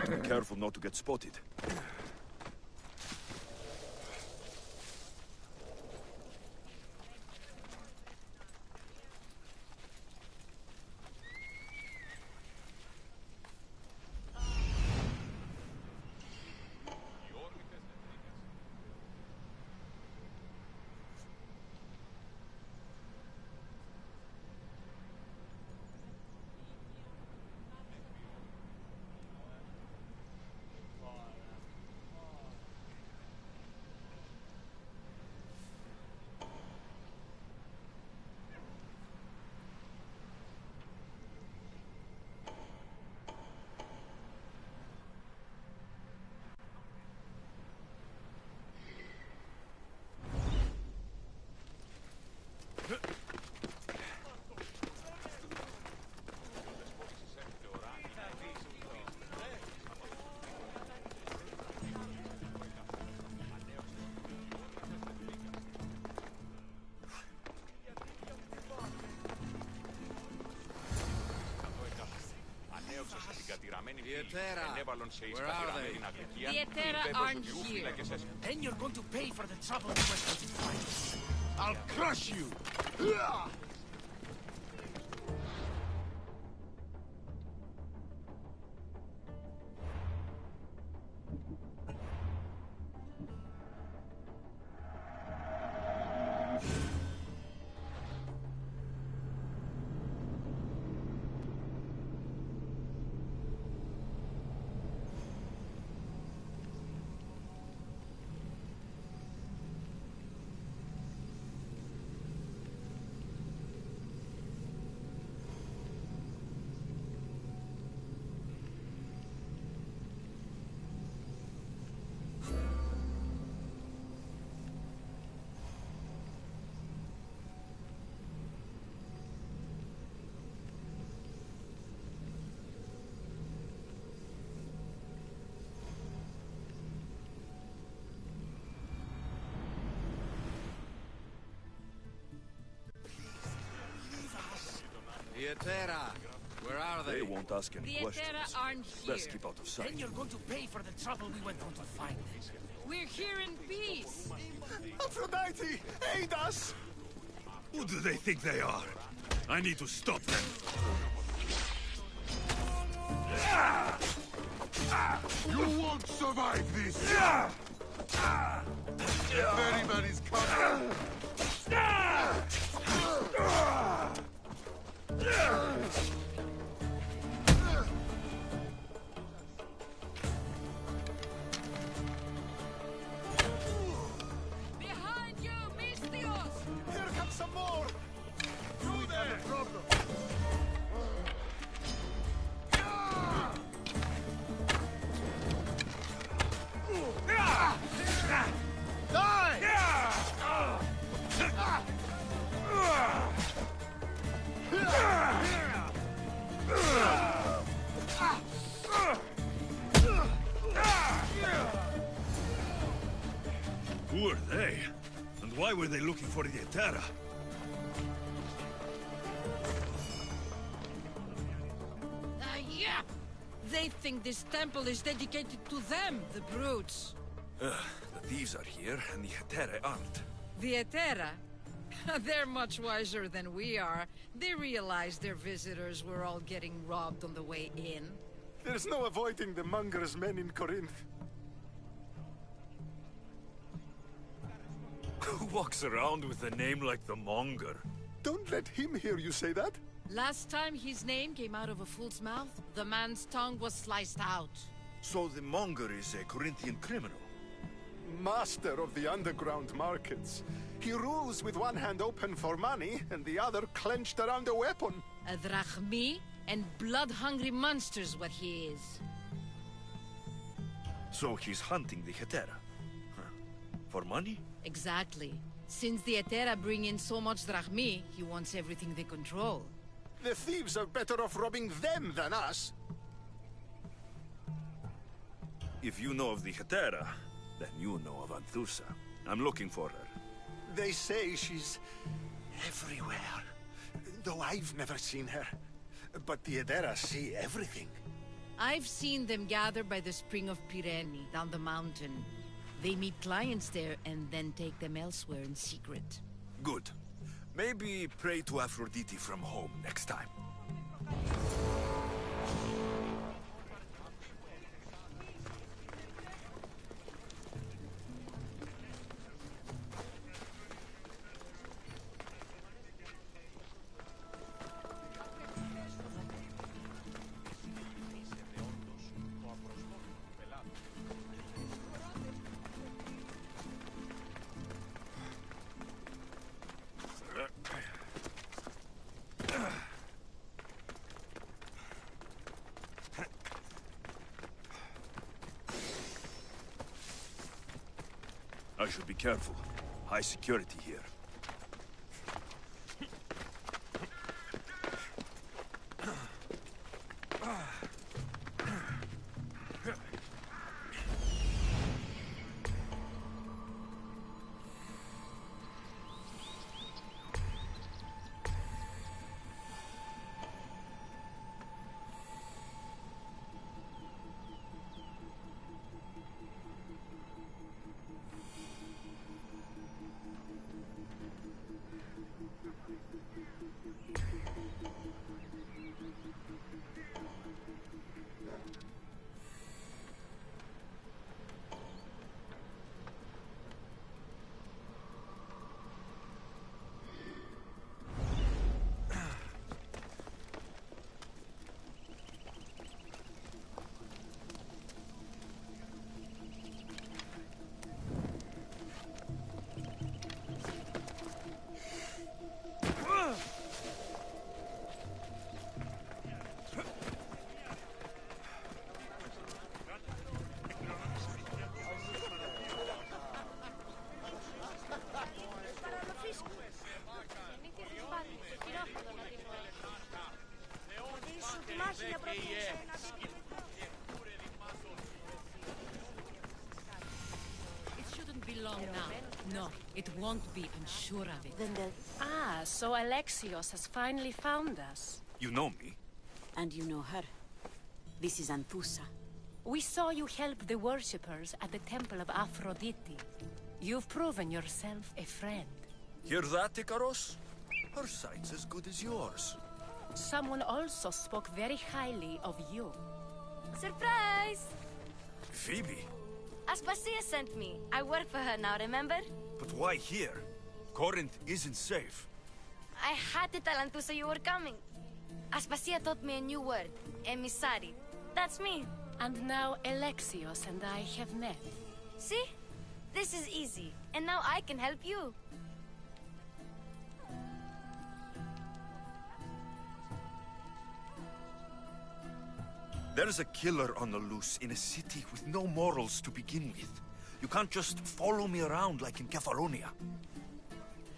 to be careful not to get spotted. Where are they? The Etera aren't here. Then you're going to pay for the trouble you went to find. I'll crush you! The Etera, where are they? They won't ask any The questions. Etera aren't here. Best keep out of sight. Then you're going to pay for the trouble we went on to find. We're here in peace. Aphrodite, aid us! Who do they think they are? I need to stop them. You won't survive this! The ferryman is coming! Behind you, Mistios! Here comes some more! Through there! Problem. Who are they? And why were they looking for the Etera? Yeah! They think this temple is dedicated to them, the brutes. The thieves are here, and the Etera aren't. The Etera? They're much wiser than we are. They realized their visitors were all getting robbed on the way in. There's no avoiding the monger's men in Corinth. Who walks around with a name like the Monger? Don't let him hear you say that. Last time his name came out of a fool's mouth, the man's tongue was sliced out. So the Monger is a Corinthian criminal? Master of the underground markets. He rules with one hand open for money and the other clenched around a weapon. A drachmi and blood-hungry monster's what he is. So he's hunting the Etera? Huh. For money? Exactly. Since the Etera bring in so much drachmi, he wants everything they control. The thieves are better off robbing them than us. If you know of the Etera, then you know of Anthusa. I'm looking for her. They say she's everywhere. Though I've never seen her. But the Edera see everything. I've seen them gather by the spring of Pirene, down the mountain. They meet clients there and then take them elsewhere in secret. Good. Maybe pray to Aphrodite from home next time. I should be careful. High security here. It shouldn't be long now. No, it won't be, I'm sure of it. Ah, so Alexios has finally found us. You know me? And you know her. This is Anthusa. We saw you help the worshippers at the Temple of Aphrodite. You've proven yourself a friend. Hear that, Ikaros? Her sight's as good as yours. Someone also spoke very highly of you. Surprise! Phoebe? Aspasia sent me. I work for her now, remember? But why here? Corinth isn't safe. I had to tell Anthusa you were coming. Aspasia taught me a new word. Emissary. That's me. And now Alexios and I have met. See? This is easy. And now I can help you. There's a killer on the loose in a city with no morals to begin with. You can't just follow me around like in Kefalonia.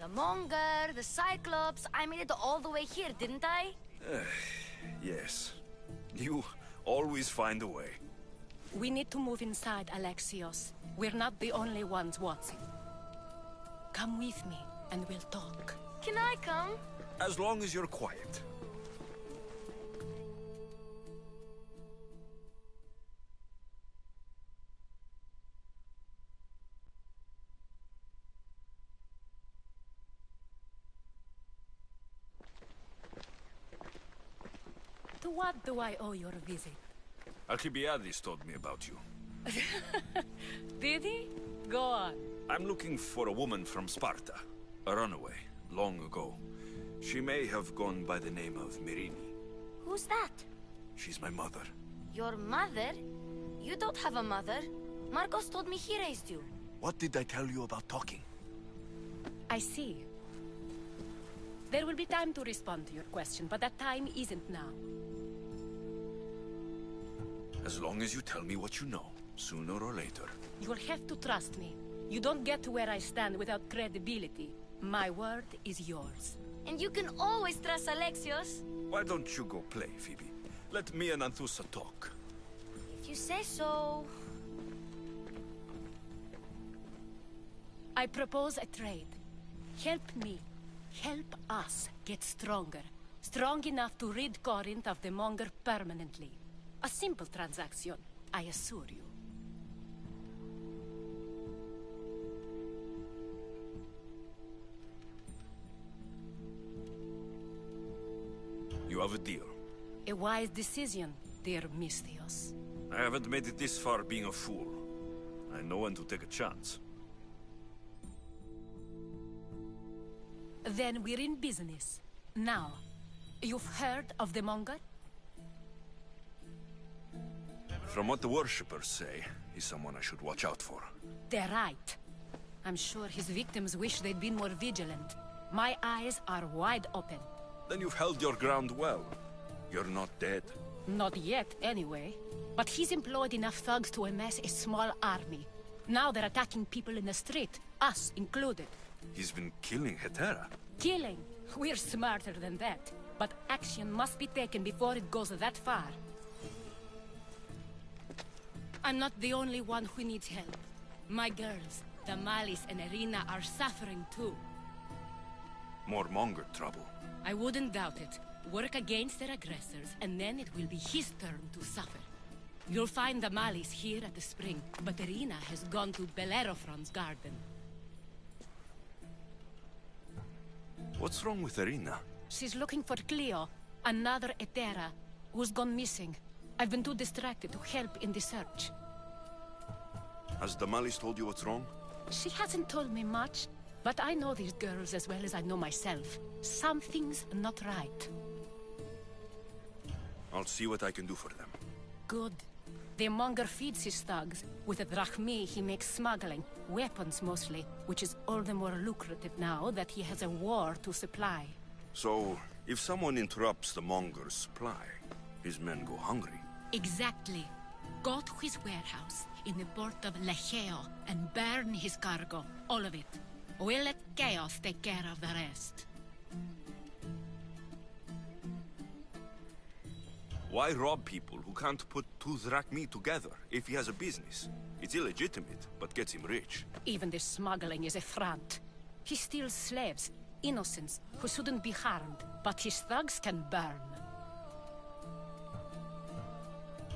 The Monger, the Cyclops. I made it all the way here, didn't I? Yes. You always find a way. We need to move inside, Alexios. We're not the only ones watching. Come with me, and we'll talk. Can I come? As long as you're quiet. To what do I owe your visit? Alcibiades told me about you. Did he? Go on. I'm looking for a woman from Sparta. A runaway, long ago. She may have gone by the name of Myrine. Who's that? She's my mother. Your mother? You don't have a mother. Marcos told me he raised you. What did I tell you about talking? I see. There will be time to respond to your question, but that time isn't now. As long as you tell me what you know, sooner or later. You'll have to trust me. You don't get to where I stand without credibility. My word is yours. And you can always trust Alexios. Why don't you go play, Phoebe? Let me and Anthusa talk. If you say so. I propose a trade. Help me. Help us get stronger. Strong enough to rid Corinth of the Monger permanently. A simple transaction, I assure you. You have a deal. A wise decision, dear Misthios. I haven't made it this far being a fool. I know when to take a chance. Then we're in business. Now, you've heard of the Monger? From what the worshippers say, he's someone I should watch out for. They're right. I'm sure his victims wish they'd been more vigilant. My eyes are wide open. Then you've held your ground well. You're not dead. Not yet, anyway. But he's employed enough thugs to amass a small army. Now they're attacking people in the street, us included. He's been killing Hetera. Killing? We're smarter than that. But action must be taken before it goes that far. I'm not the only one who needs help. My girls, Damalis and Irina, are suffering too. More Monger trouble. I wouldn't doubt it. Work against their aggressors, and then it will be his turn to suffer. You'll find Damalis here at the spring, but Irina has gone to Bellerophon's garden. What's wrong with Irina? She's looking for Cleo, another Hetera, who's gone missing. I've been too distracted to help in the search. Has Damalis told you what's wrong? She hasn't told me much, but I know these girls as well as I know myself. Something's not right. I'll see what I can do for them. Good. The Monger feeds his thugs. With the drachmi, he makes smuggling. Weapons, mostly, which is all the more lucrative now that he has a war to supply. So, if someone interrupts the Monger's supply, his men go hungry. Exactly. Go to his warehouse in the port of Lecheo and burn his cargo. All of it. We'll let Chaos take care of the rest. Why rob people who can't put two drachmi together if he has a business? It's illegitimate, but gets him rich. Even the smuggling is a front. He steals slaves, innocents, who shouldn't be harmed, but his thugs can burn.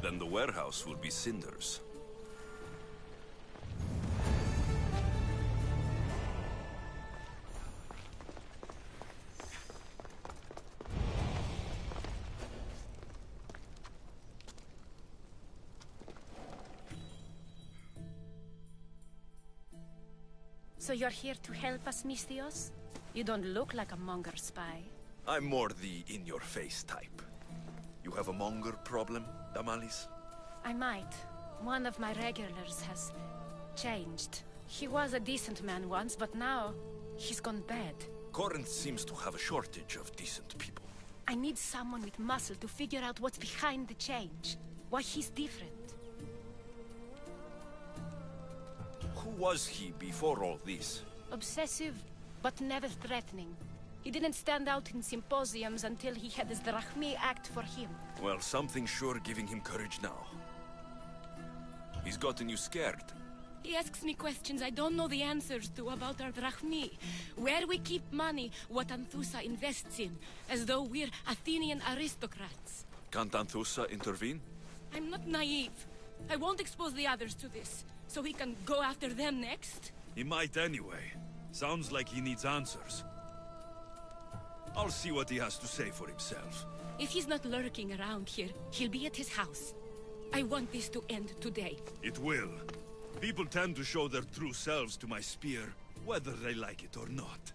Then the warehouse will be cinders. So you're here to help us, Misthios? You don't look like a Monger spy. I'm more the in-your-face type. You have a Monger problem, Damalis? I might. One of my regulars has changed. He was a decent man once, but now he's gone bad. Corinth seems to have a shortage of decent people. I need someone with muscle to figure out what's behind the change. Why he's different. Who was he before all this? Obsessive, but never threatening. He didn't stand out in symposiums until he had his drachmi act for him. Well, something's sure giving him courage now. He's gotten you scared. He asks me questions I don't know the answers to about our drachmi. Where we keep money, what Anthusa invests in. As though we're Athenian aristocrats. Can't Anthusa intervene? I'm not naive. I won't expose the others to this. So he can go after them next? He might anyway. Sounds like he needs answers. I'll see what he has to say for himself. If he's not lurking around here, he'll be at his house. I want this to end today. It will. People tend to show their true selves to my spear, whether they like it or not.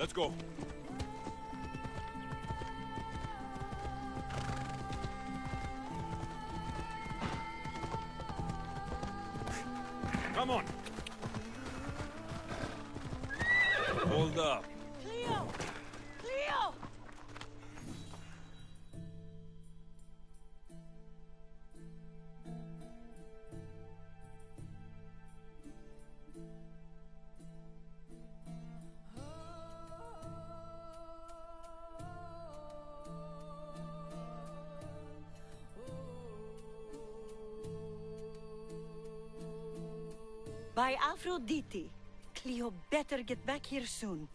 Let's go. Come on. Hold up. Cleo! Cleo! By Aphrodite, Cleo better get back here soon.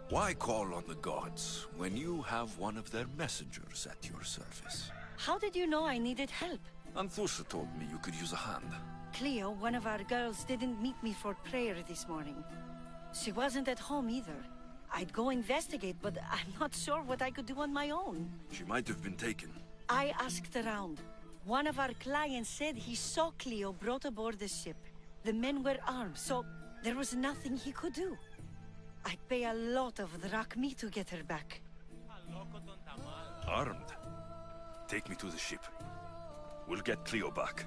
Why call on the gods when you have one of their messengers at your service? How did you know I needed help? Anthusa told me you could use a hand. Cleo, one of our girls, didn't meet me for prayer this morning. She wasn't at home either. I'd go investigate, but I'm not sure what I could do on my own. She might have been taken. I asked around. One of our clients said he saw Cleo brought aboard the ship. The men were armed, so there was nothing he could do. I'd pay a lot of drachmi to get her back. Armed? Take me to the ship. We'll get Cleo back.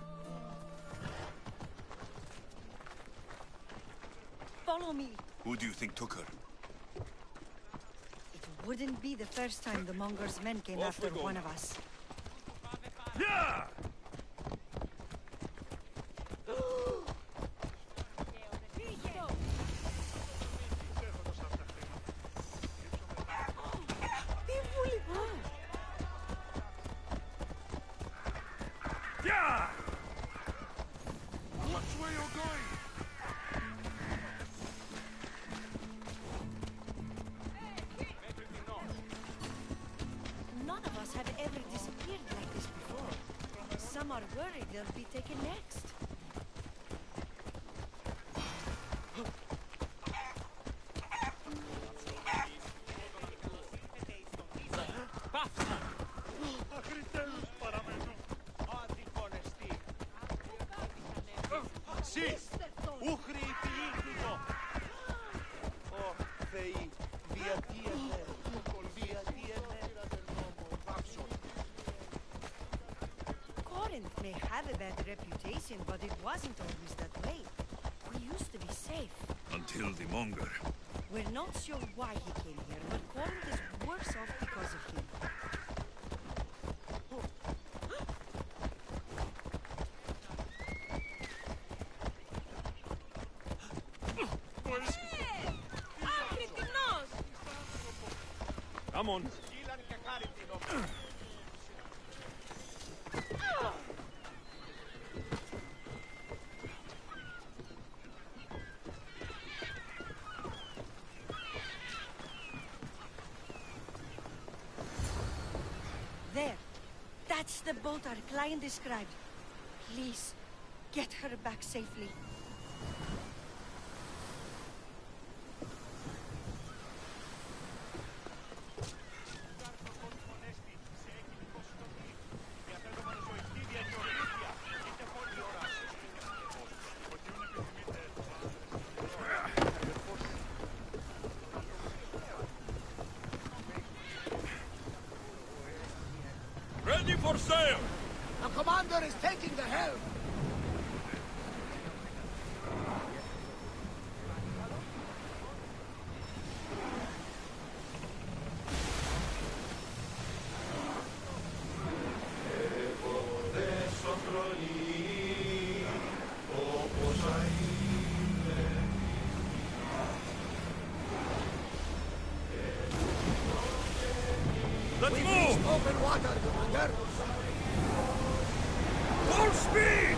Follow me. Who do you think took her? It wouldn't be the first time the Monger's men came Off after we go. one of us. Yeah! Yeah! Watch where you're going! None of us have ever disappeared like this before. Some are worried they'll be taken next. Corinth may have a bad reputation, but it wasn't always that way. We used to be safe. Until the Monger. We're not sure why he came here, but Corinth is worse off because of him. Come on. There. That's the boat our client described. Please, get her back safely. Ready for sail! The commander is taking the helm! Let's move! Open water, commander! Full speed!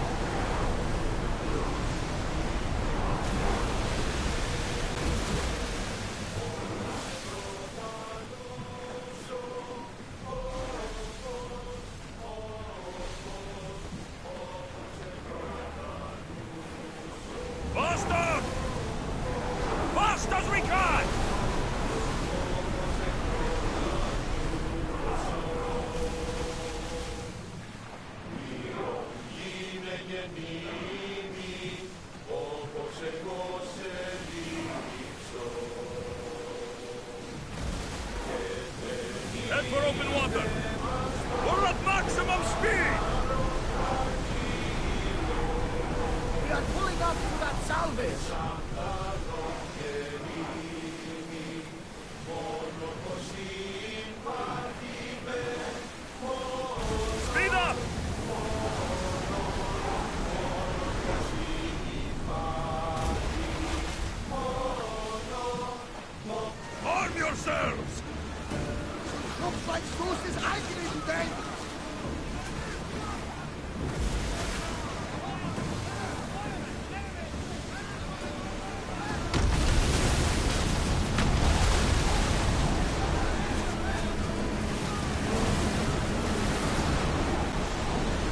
Salve! Speed up! Arm yourselves! Looks like Zeus is angry today!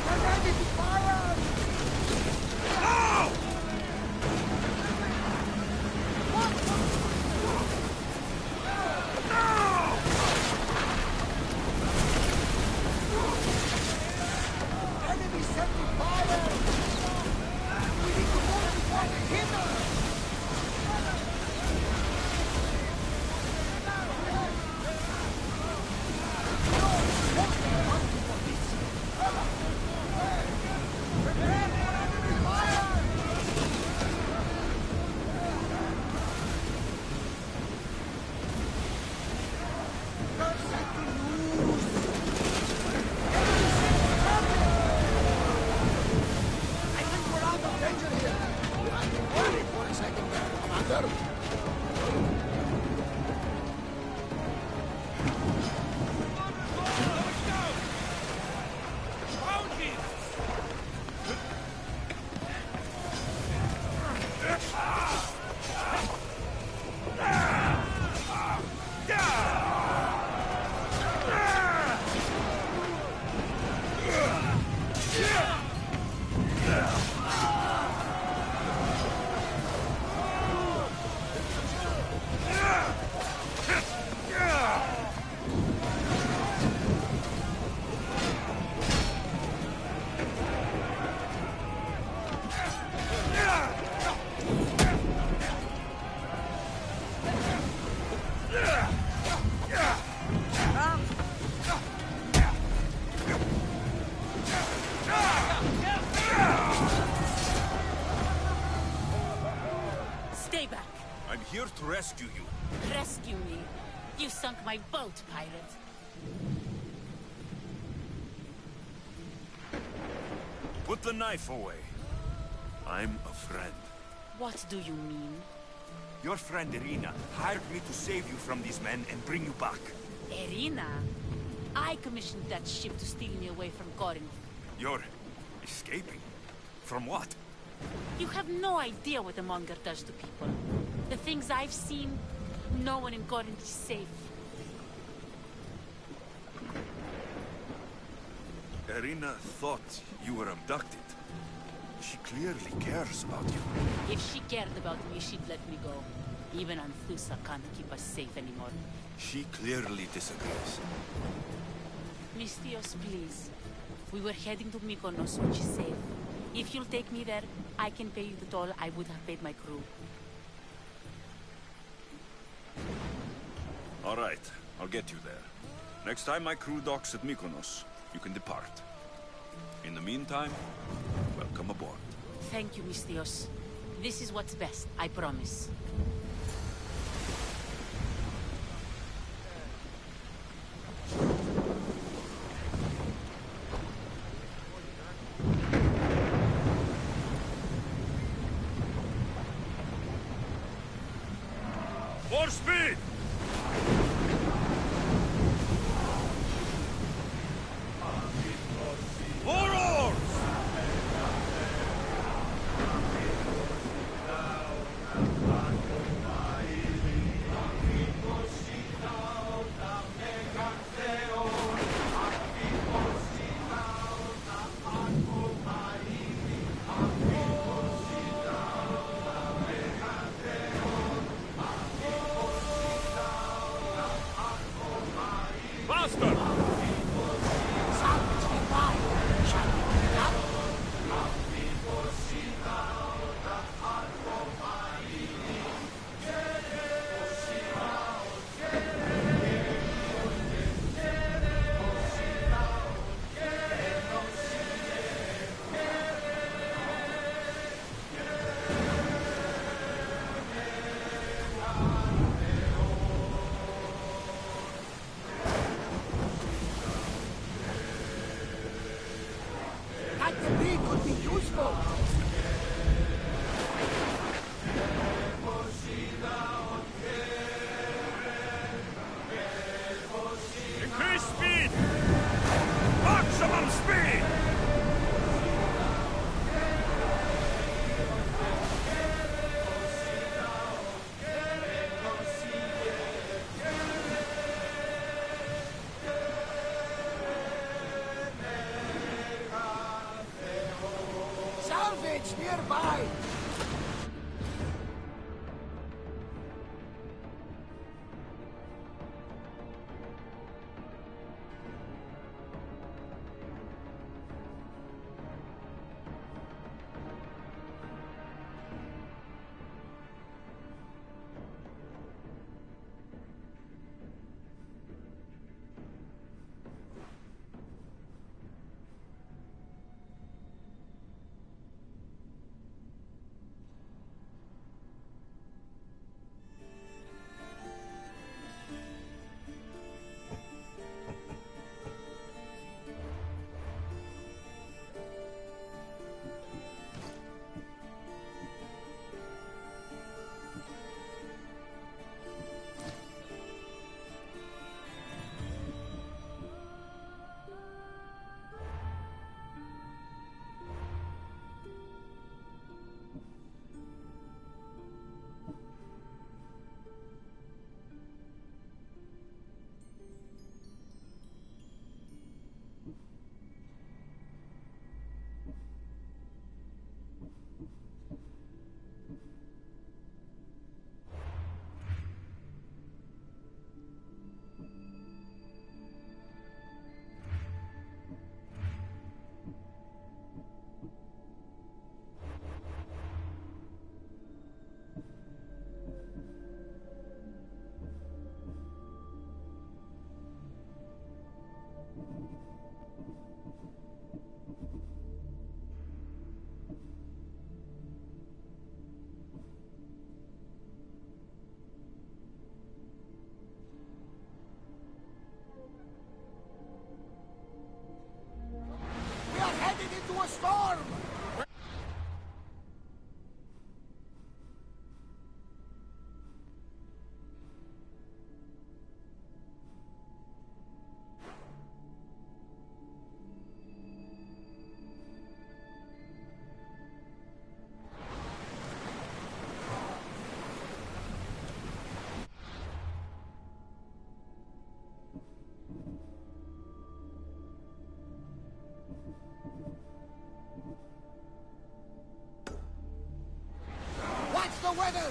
We're ready to fire! Now! Now! Enemy setting fire! We need to move before they hit us! Prepare for enemy fire! They're set to lose! I think we're out of danger here. You have to worry for a second there, Commander. Stay back. I'm here to rescue you. Rescue me. You sunk my boat, pirate. Put the knife away. I'm a friend. What do you mean? Your friend Irina hired me to save you from these men and bring you back. Irina? I commissioned that ship to steal me away from Corinth. You're escaping? From what? You have no idea what a monger does to people. The things I've seen, no one in Corinth is safe. Irina thought you were abducted. She clearly cares about you. If she cared about me, she'd let me go. Even Anthusa can't keep us safe anymore. She clearly disagrees. Mistios, please. We were heading to Mykonos, which is safe. If you'll take me there, I can pay you the toll I would have paid my crew. All right, I'll get you there. Next time my crew docks at Mykonos, you can depart. In the meantime, welcome aboard. Thank you, Mistios. This is what's best, I promise. More speed! More oars! That debris could be useful. Increase speed! Maximum speed! Salvage nearby. We are headed into a storm! What's the weather?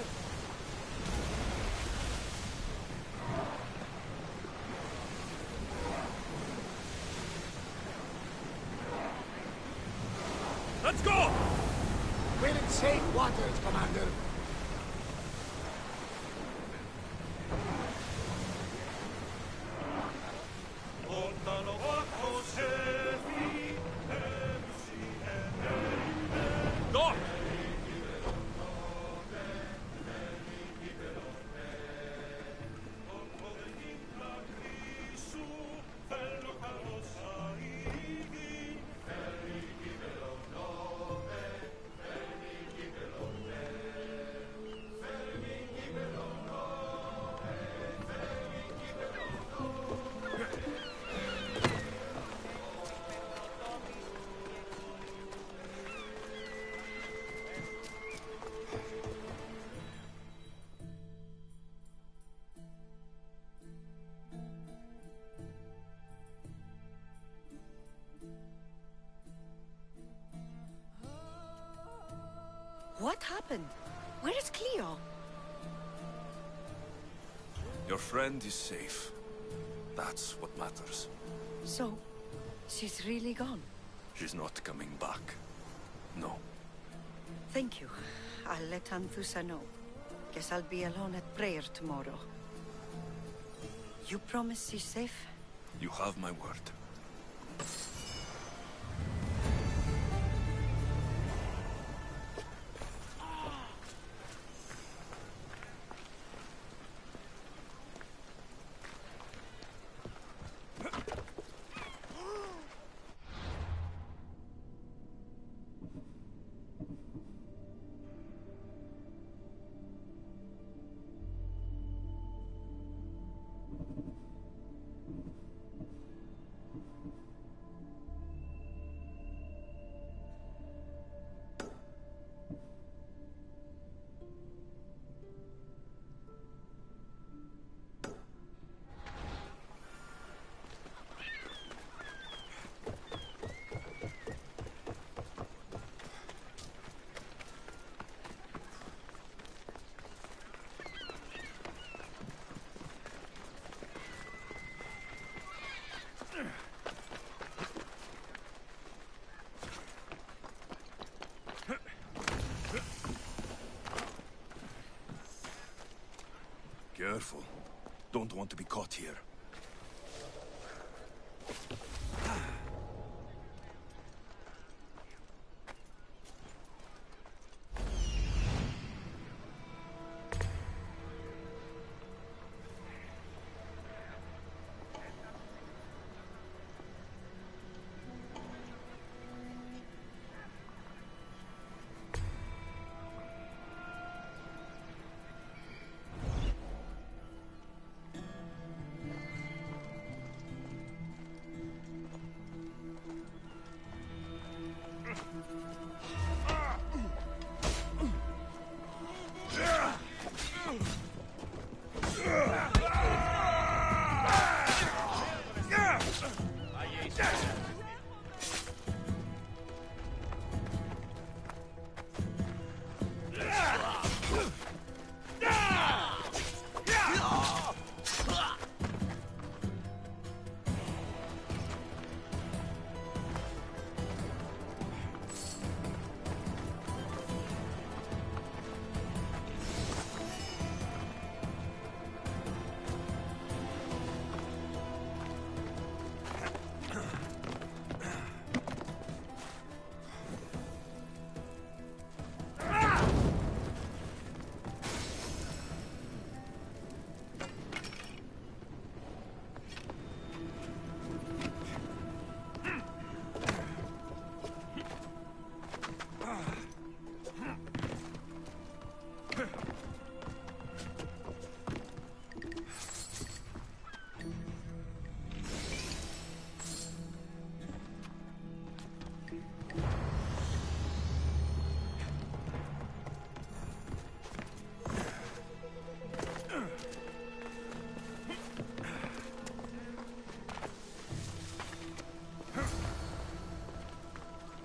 Let's go! We're in safe waters, Commander. Go! What happened? Where is Cleo? Your friend is safe. That's what matters. So, she's really gone. She's not coming back. No. Thank you. I'll let Anthusa know. Guess I'll be alone at prayer tomorrow. You promise she's safe? You have my word. Careful. Don't want to be caught here.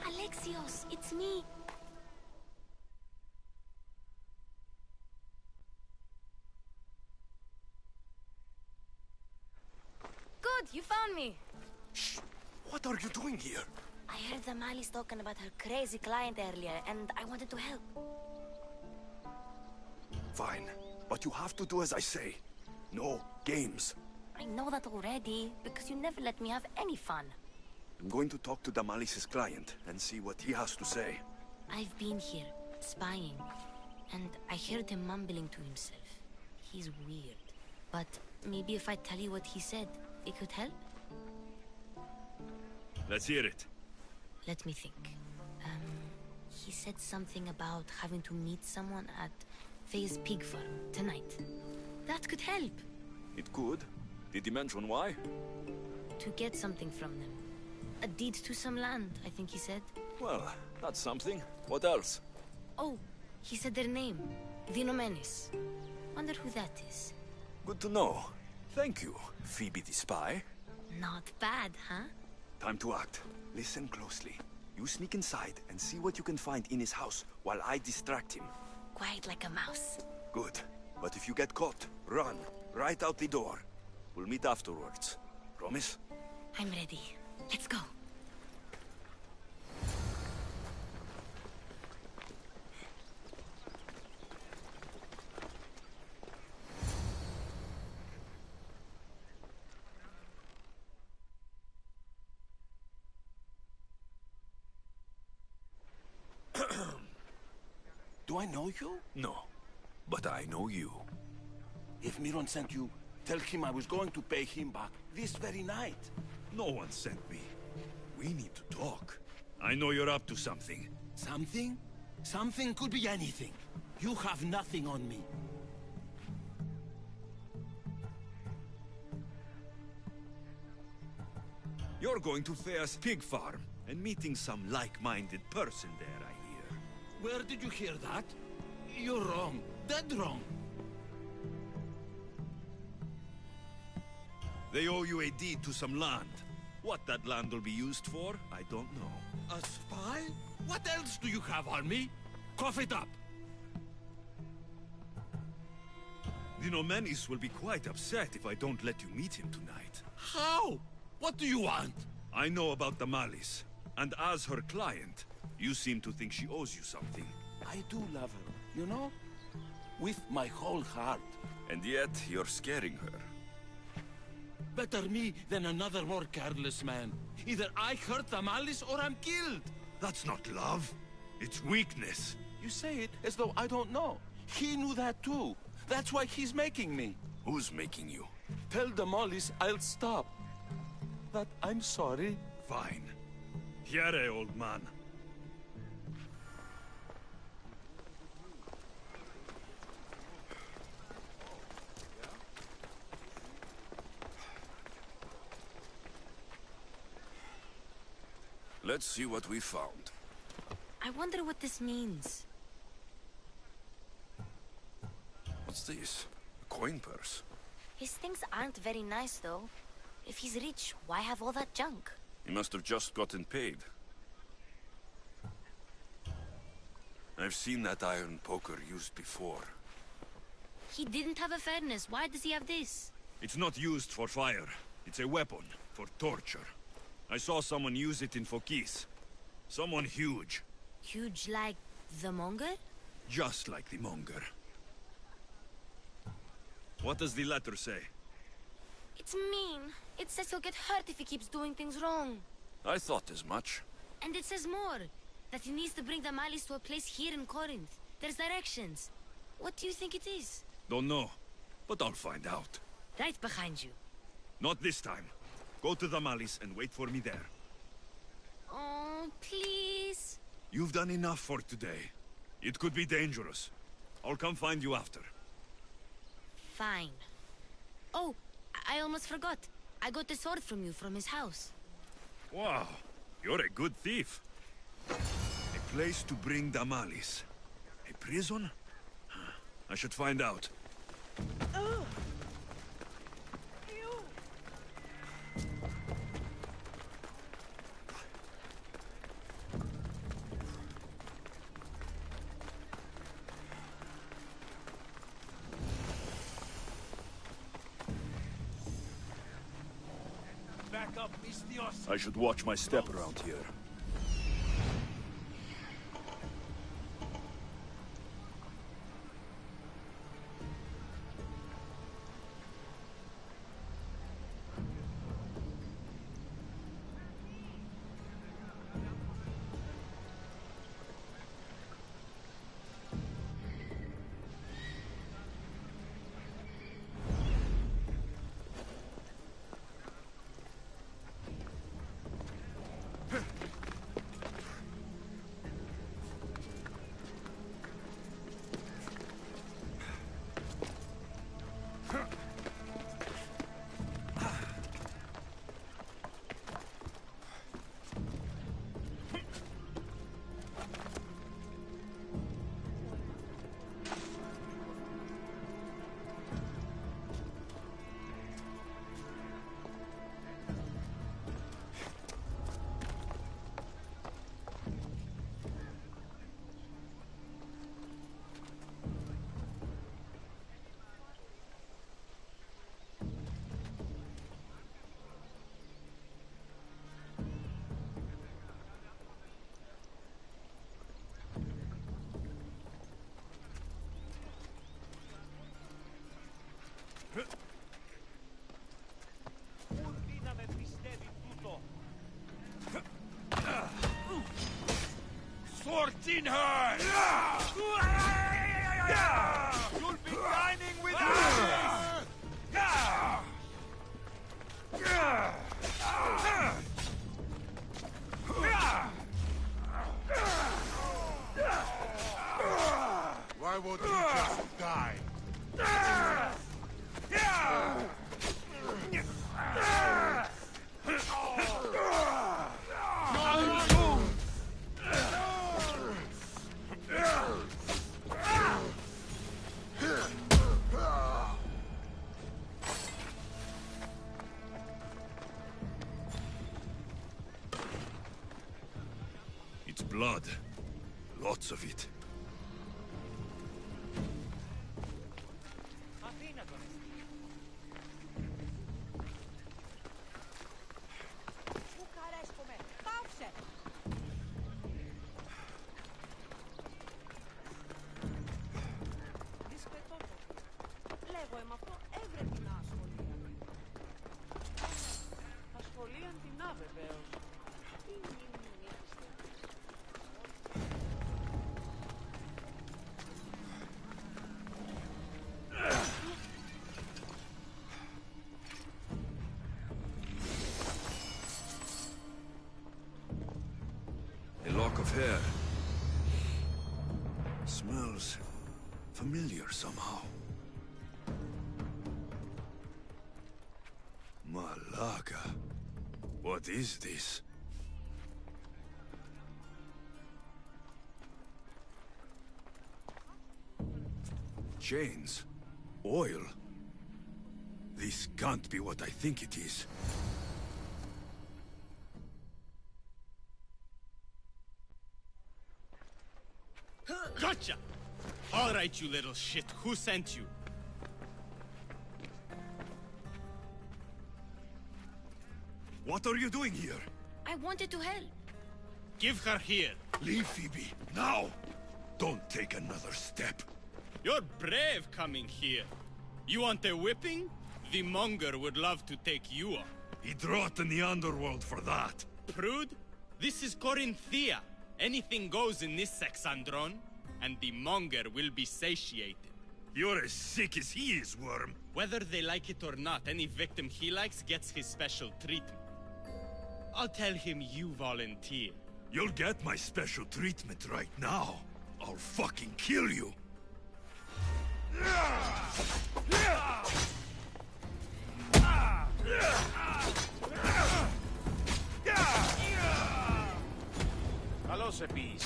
Alexios, it's me. Good, you found me. Shh! What are you doing here? I heard the Mali's talking about her crazy client earlier, and I wanted to help. Fine, but you have to do as I say. No games. I know that already, because you never let me have any fun. I'm going to talk to Damalis's client and see what he has to say. I've been here, spying, and I heard him mumbling to himself. He's weird. But maybe if I tell you what he said, it could help? Let's hear it. Let me think. He said something about having to meet someone at Faye's pig farm tonight. That could help. It could. Did he mention why? To get something from them. A deed to some land, I think he said. Well, that's something. What else? Oh, he said their name. Vinomenis. Wonder who that is. Good to know. Thank you, Phoebe the spy. Not bad, huh? Time to act. Listen closely. You sneak inside and see what you can find in his house while I distract him. Quiet like a mouse. Good. But if you get caught, run. Right out the door. We'll meet afterwards. Promise? I'm ready. Let's go. Do I know you? No. But I know you. If Miron sent you, tell him I was going to pay him back this very night. No one sent me. We need to talk. I know you're up to something. Something? Something could be anything. You have nothing on me. You're going to Fair's pig farm and meeting some like-minded person there, I hear. Where did you hear that? You're wrong. Dead wrong. They owe you a deed to some land. What that land will be used for, I don't know. A spy? What else do you have on me? Cough it up. Vinomenis will be quite upset if I don't let you meet him tonight. How? What do you want? I know about the Damalis, and as her client, you seem to think she owes you something. I do love her, you know? with my whole heart. And yet, you're scaring her. Better me than another more careless man. Either I hurt Damalis or I'm killed. That's not love. It's weakness. You say it as though I don't know. He knew that too. That's why he's making me. Who's making you? Tell Damalis I'll stop. That I'm sorry. Fine. Here, old man. Let's see what we found. I wonder what this means. What's this? A coin purse. His things aren't very nice, though. If he's rich, why have all that junk? He must have just gotten paid. I've seen that iron poker used before. He didn't have a furnace. Why does he have this? It's not used for fire. It's a weapon for torture. I saw someone use it in Fokis. Someone huge. Huge like the monger? Just like the monger. What does the letter say? It's mean. It says he'll get hurt if he keeps doing things wrong. I thought as much. And it says more. That he needs to bring the Malis to a place here in Corinth. There's directions. What do you think it is? Don't know, but I'll find out. Right behind you. Not this time. Go to the Malis and wait for me there. Oh, please. You've done enough for today. It could be dangerous. I'll come find you after. Fine. Oh, I almost forgot. I got the sword from you from his house. Wow, you're a good thief. A place to bring Damalis. A prison? I should find out. I should watch my step around here. Sword in her! You'll be dining with Why won't you just die? It's blood. Lots of it. lock of hair. Smells familiar somehow. Malaga. What is this? Chains. Oil. This can't be what I think it is. Gotcha! All right, you little shit. Who sent you? What are you doing here? I wanted to help. Give her here. Leave, Phoebe, now! Don't take another step. You're brave coming here. You want a whipping? The monger would love to take you on. He'd rot in the underworld for that. Prude, this is Corinthia. Anything goes in this Sexandron, and the monger will be satiated. You're as sick as he is, Worm. Whether they like it or not, any victim he likes gets his special treatment. I'll tell him you volunteer. You'll get my special treatment right now. I'll fucking kill you. Hello, Sepis.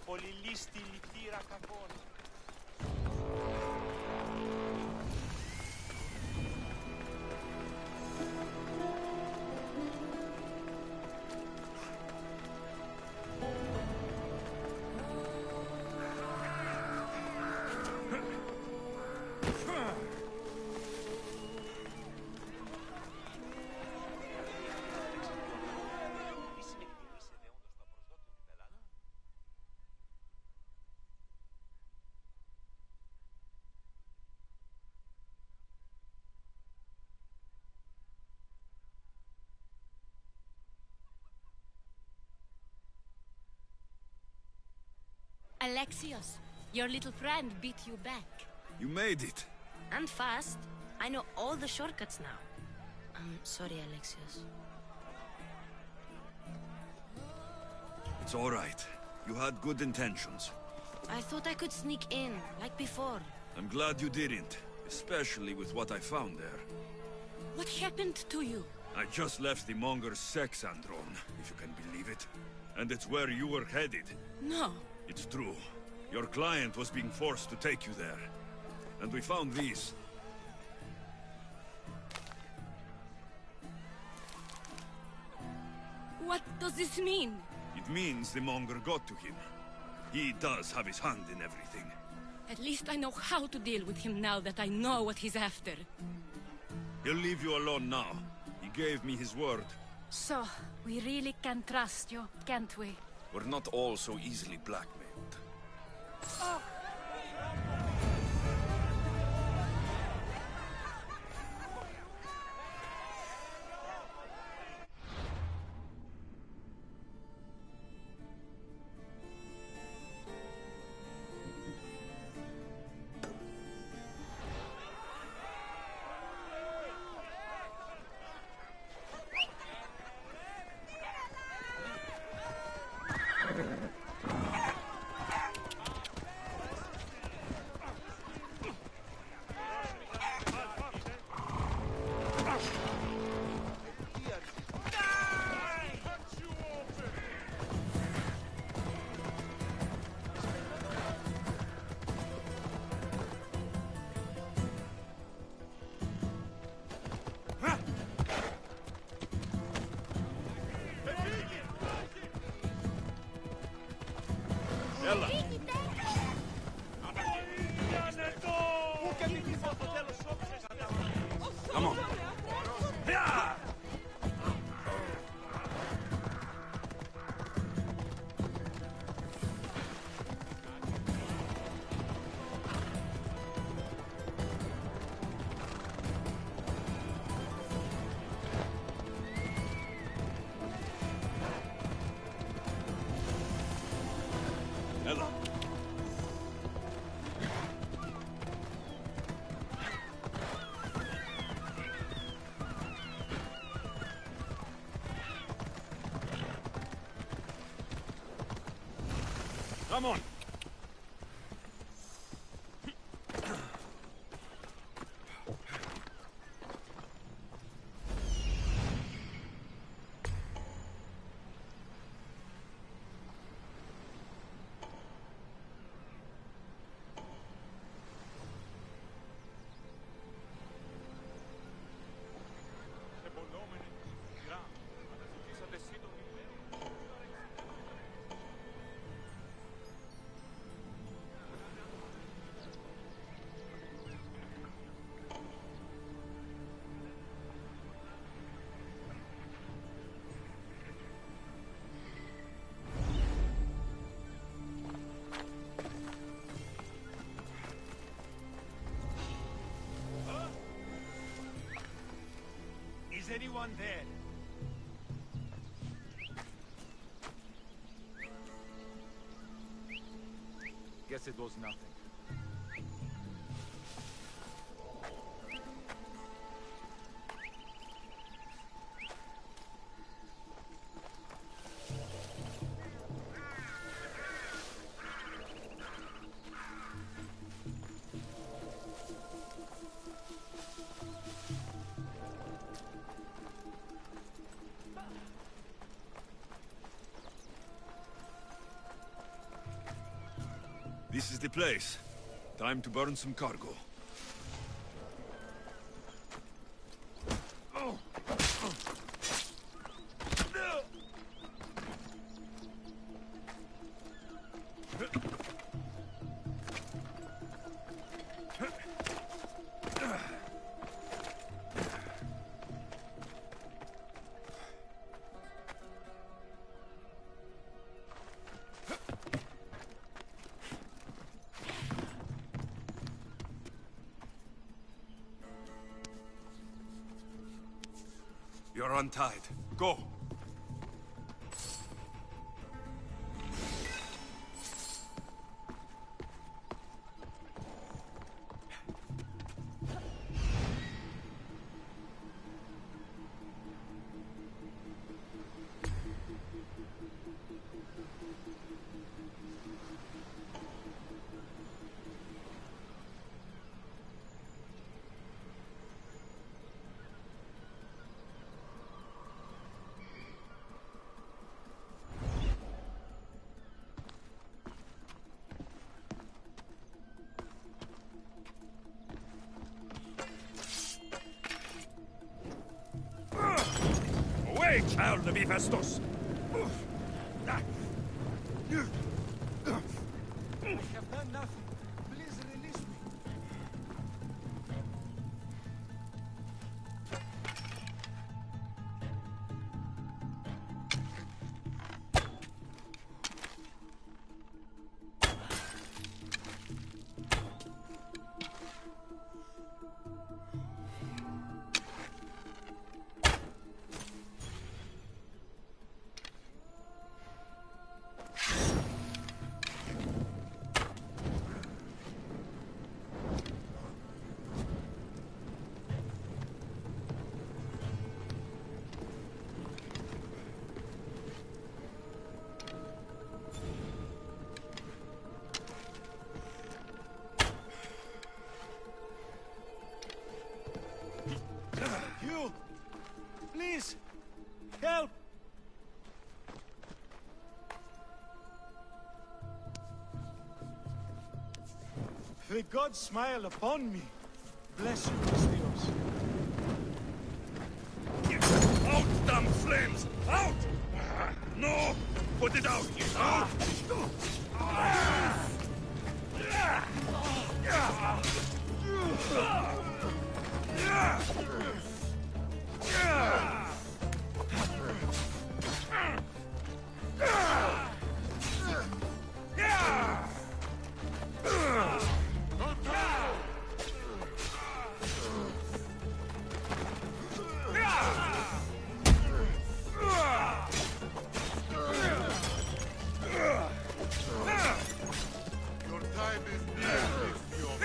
Πολυλίστη λυτήρα κακόν. Alexios, your little friend beat you back. You made it. And fast. I know all the shortcuts now. I'm sorry, Alexios. It's all right. You had good intentions. I thought I could sneak in, like before. I'm glad you didn't, especially with what I found there. What happened to you? I just left the monger's Sexandron, if you can believe it. And it's where you were headed. No. It's true. Your client was being forced to take you there. And we found these. What does this mean? It means the monger got to him. He does have his hand in everything. At least I know how to deal with him now that I know what he's after. He'll leave you alone now. He gave me his word. So, we really can trust you, can't we? We're not all so easily blackmailed. Come on. Is anyone there? Guess it was nothing. This is the place. Time to burn some cargo. You're untied. Go! Away, child of Hephaestus! I have done nothing. Please release me. You! Please! Help! The gods smile upon me. Bless you, Christios. Out, damn flames! Out! No! Put it out! Out! Your time is near, Christios.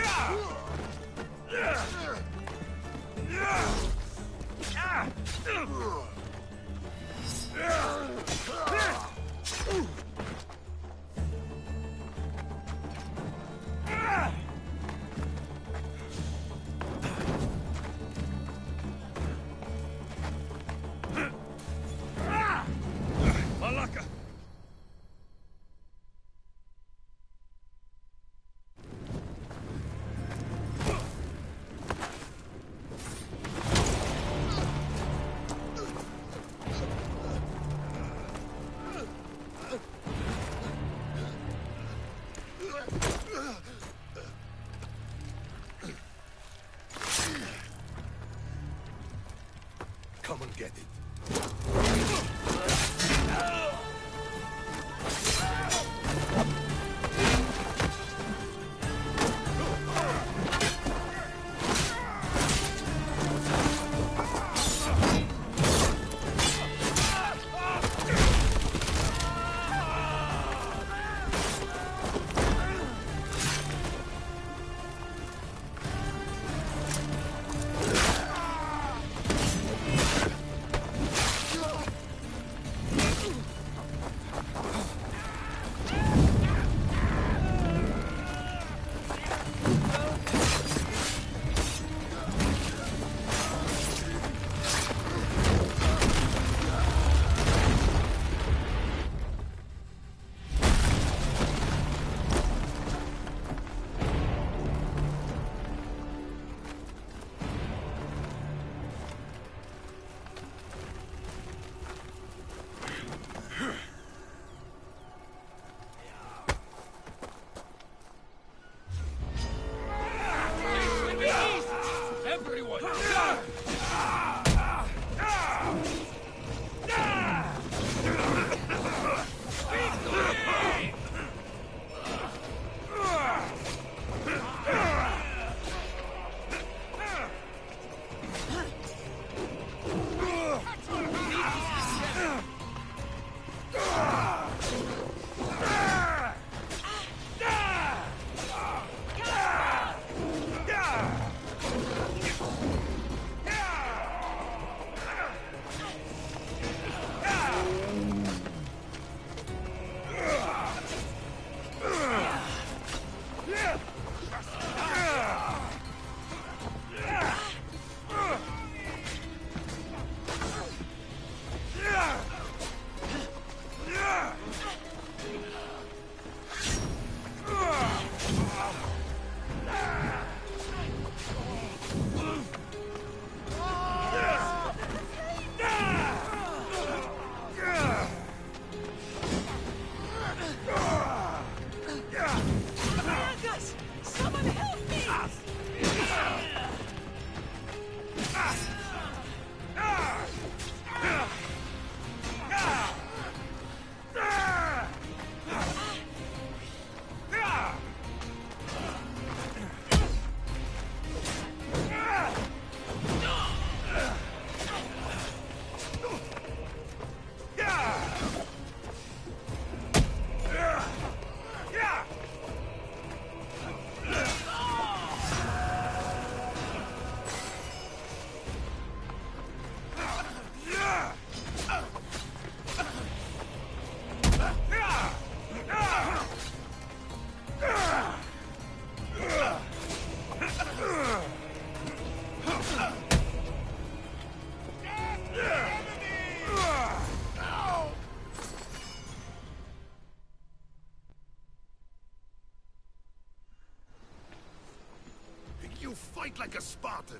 fight like a Spartan.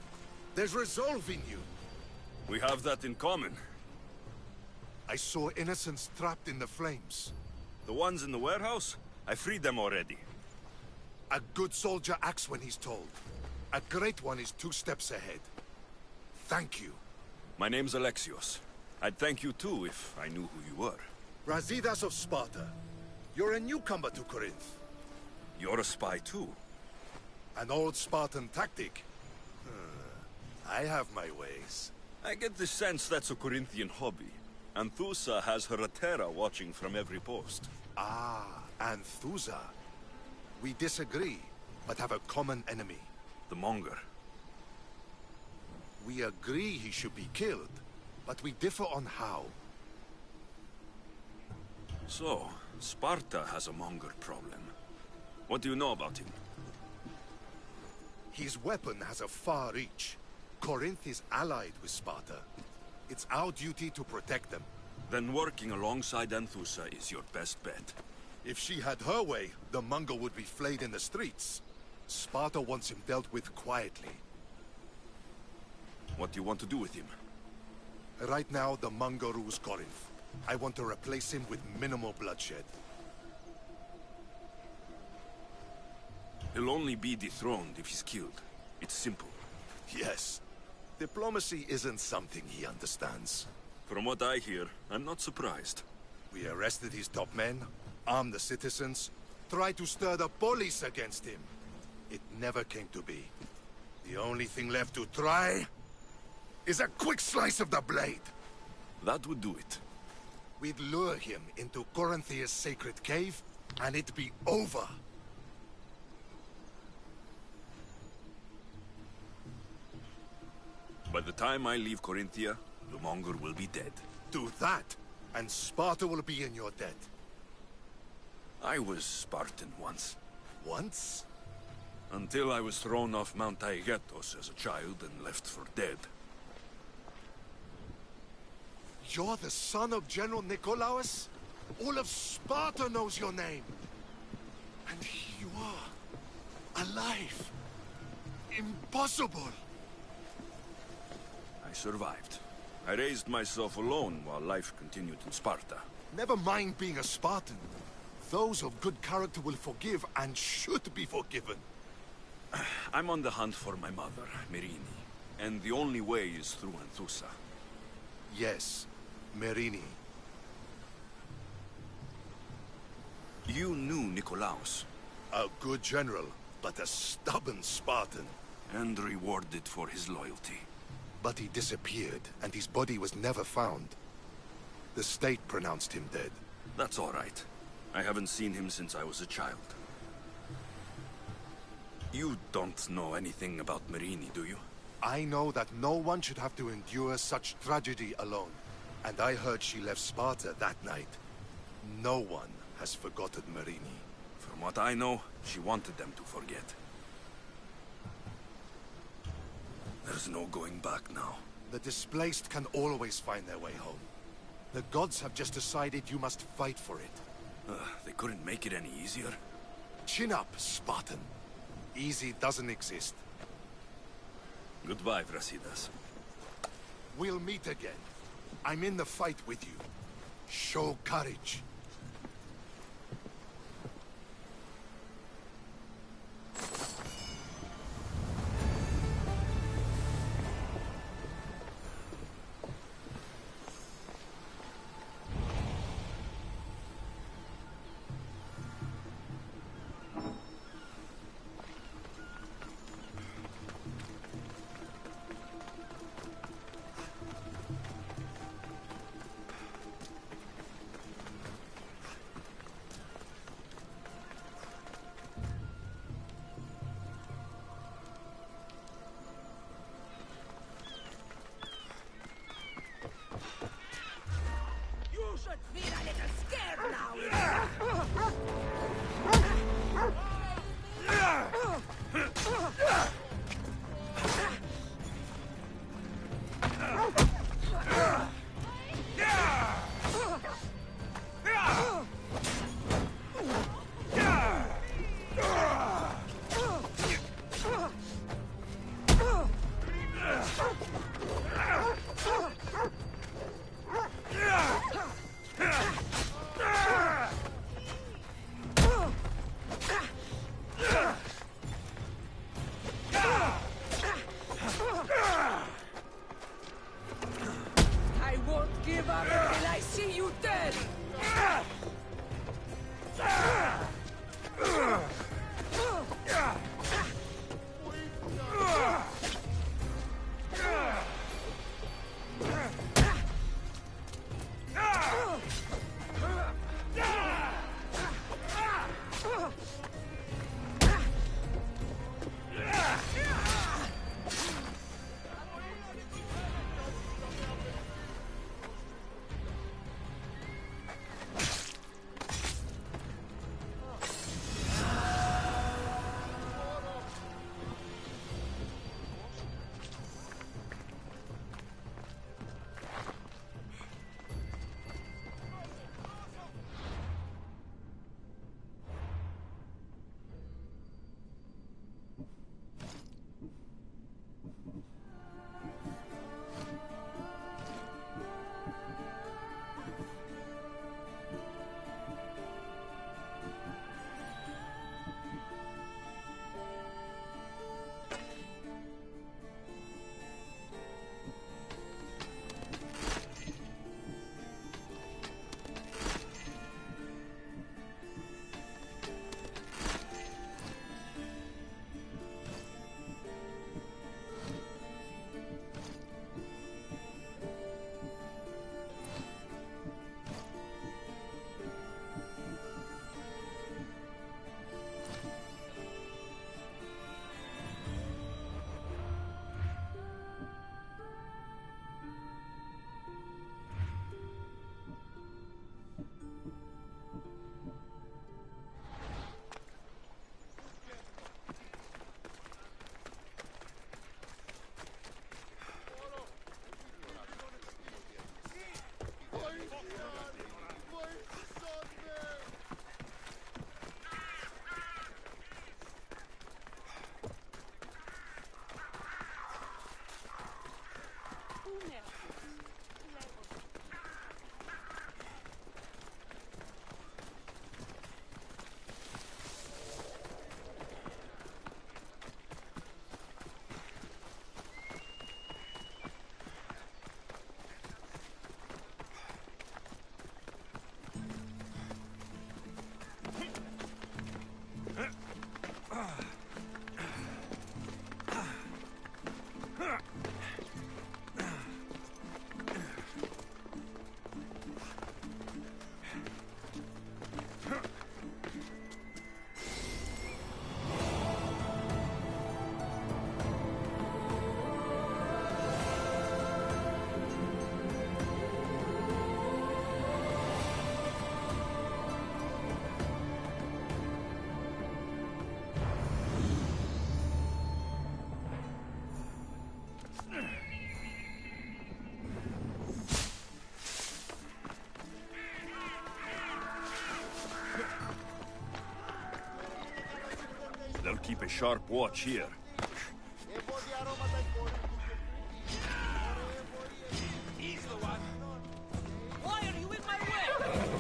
There's resolve in you. We have that in common. I saw innocents trapped in the flames. The ones in the warehouse? I freed them already. A good soldier acts when he's told. A great one is 2 steps ahead. Thank you. My name's Alexios. I'd thank you too if I knew who you were. Brasidas of Sparta. You're a newcomer to Corinth. You're a spy too. An old Spartan tactic. I have my ways. I get the sense that's a Corinthian hobby. Anthusa has her Atera watching from every post. Ah, Anthusa. We disagree, but have a common enemy. The Monger. We agree he should be killed, but we differ on how. So, Sparta has a Monger problem. What do you know about him? His weapon has a far reach. Corinth is allied with Sparta. It's our duty to protect them. Then working alongside Anthusa is your best bet. If she had her way, the Mongol would be flayed in the streets. Sparta wants him dealt with quietly. What do you want to do with him? Right now, the Mongol rules Corinth. I want to replace him with minimal bloodshed. He'll only be dethroned if he's killed. It's simple. Yes. Diplomacy isn't something he understands. From what I hear, I'm not surprised. We arrested his top men, armed the citizens, tried to stir the police against him. It never came to be. The only thing left to try is a quick slice of the blade. That would do it. We'd lure him into Corinthia's sacred cave, and it'd be over. By the time I leave Corinthia, the Monger will be dead. Do that, and Sparta will be in your debt. I was Spartan once. Once? Until I was thrown off Mount Taygetos as a child and left for dead. You're the son of General Nikolaos? All of Sparta knows your name. And here you are, alive. Impossible. I survived. I raised myself alone while life continued in Sparta. Never mind being a Spartan. Those of good character will forgive and should be forgiven. I'm on the hunt for my mother, Merini. And the only way is through Anthusa. Yes, Merini. You knew Nikolaos. A good general, but a stubborn Spartan. And rewarded for his loyalty. But he disappeared, and his body was never found. The state pronounced him dead. That's all right. I haven't seen him since I was a child. You don't know anything about Merini, do you? I know that no one should have to endure such tragedy alone. And I heard she left Sparta that night. No one has forgotten Merini. From what I know, she wanted them to forget. There's no going back now. The displaced can always find their way home. The gods have just decided you must fight for it. They couldn't make it any easier. Chin up, Spartan. Easy doesn't exist. Goodbye, Brasidas. We'll meet again. I'm in the fight with you. Show courage. a sharp watch here. Why are you in my way?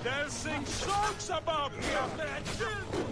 They'll sing songs about me after I kill you.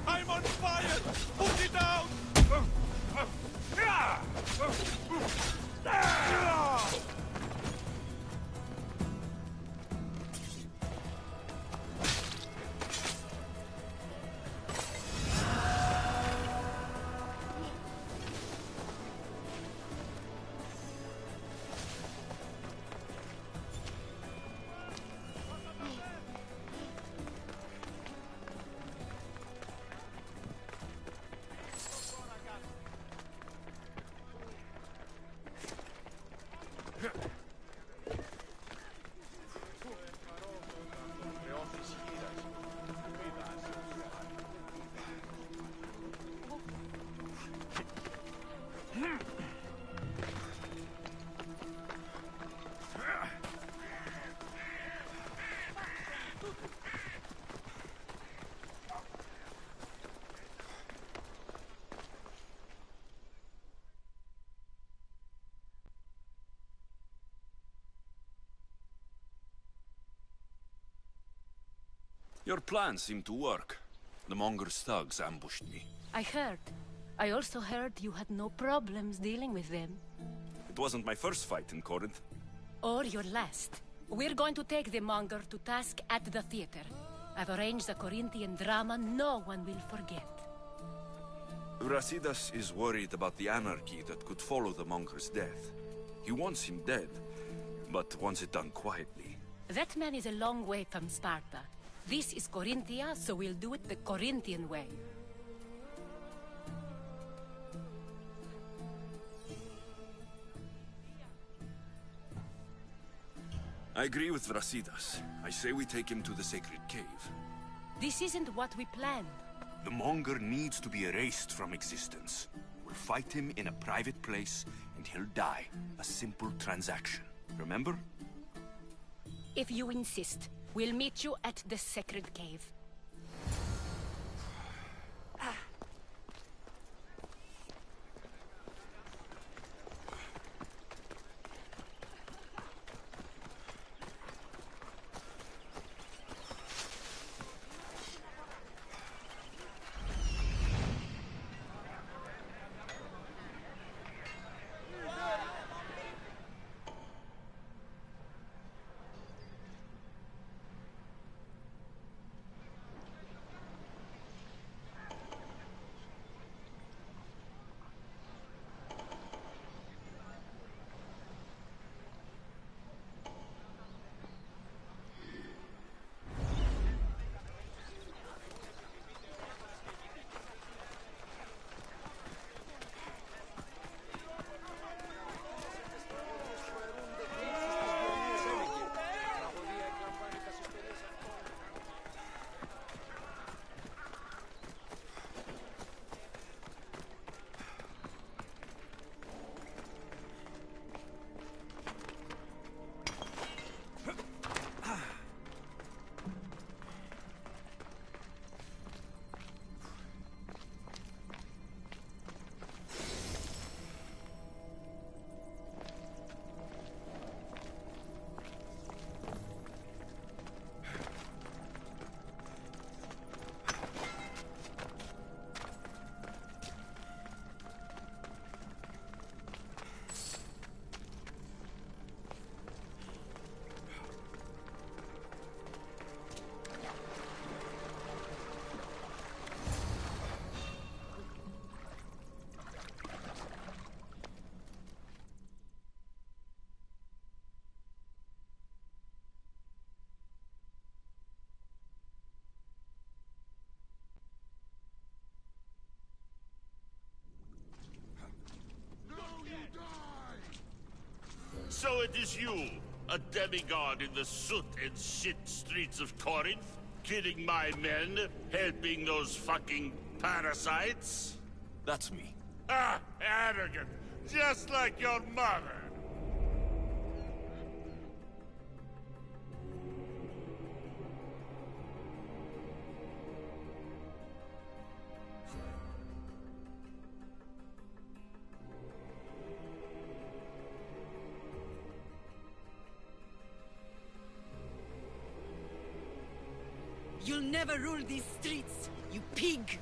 I'm on fire! Put it down! Your plan seemed to work. The Monger's thugs ambushed me. I heard. I also heard you had no problems dealing with them. It wasn't my first fight in Corinth. Or your last. We're going to take the Monger to task at the theater. I've arranged a Corinthian drama no one will forget. Brasidas is worried about the anarchy that could follow the Monger's death. He wants him dead, but wants it done quietly. That man is a long way from Sparta. This is Corinthia, so we'll do it the Corinthian way. I agree with Brasidas. I say we take him to the sacred cave. This isn't what we planned. The Monger needs to be erased from existence. We'll fight him in a private place, and he'll die. A simple transaction. Remember? If you insist, we'll meet you at the sacred cave. it is you, a demigod in the soot and shit streets of Corinth, killing my men, helping those fucking parasites? That's me. Ah, arrogant, just like your mother. You'll never rule these streets, you pig!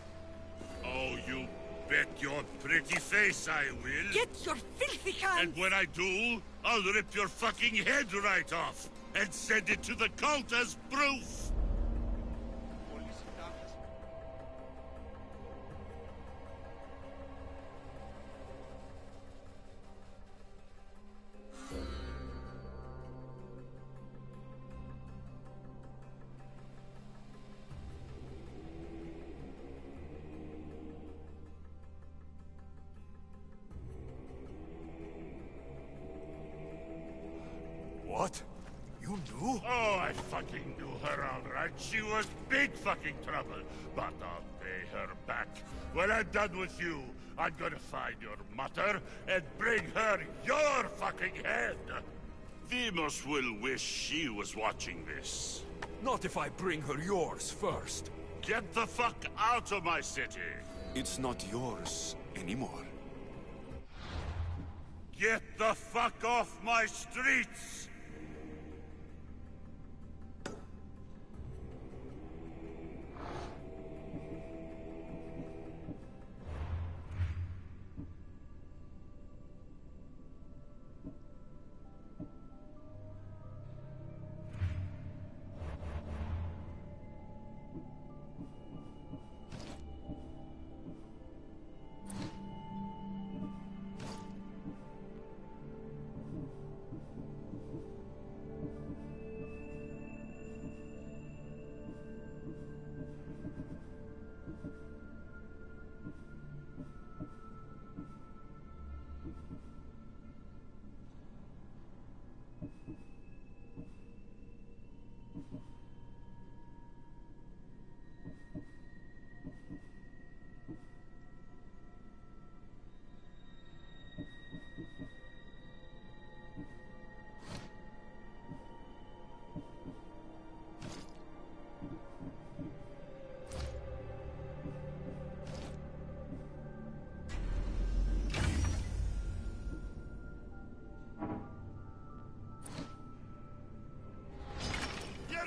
Oh, you bet your pretty face I will. Get your filthy hands! And when I do, I'll rip your fucking head right off and send it to the cult as proof. What? You knew? Oh, I fucking knew her all right. She was big fucking trouble. But I'll pay her back. When I'm done with you, I'm gonna find your mother and bring her your fucking head. Demos will wish she was watching this. Not if I bring her yours first. Get the fuck out of my city. It's not yours anymore. Get the fuck off my streets!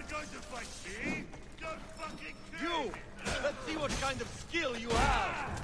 Going to fight me? You're fucking crazy! You! Let's see what kind of skill you have!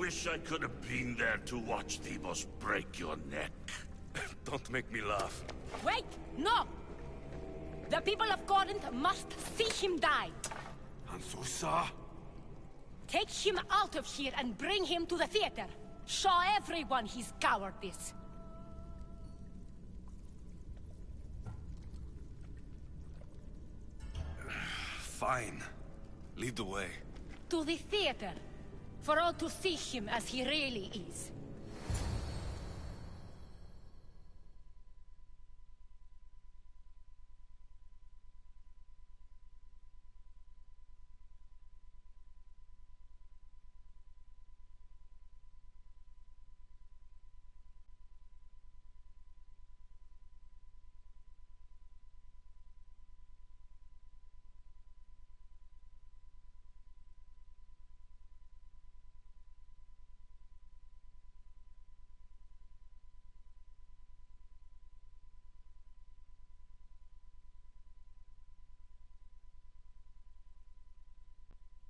wish I could have been there to watch Thebos break your neck. Don't make me laugh. Wait! No! The people of Corinth must see him die. Anthusa? Take him out of here and bring him to the theater. Show everyone his cowardice. Fine. Lead the way. To the theater. For all to see him as he really is.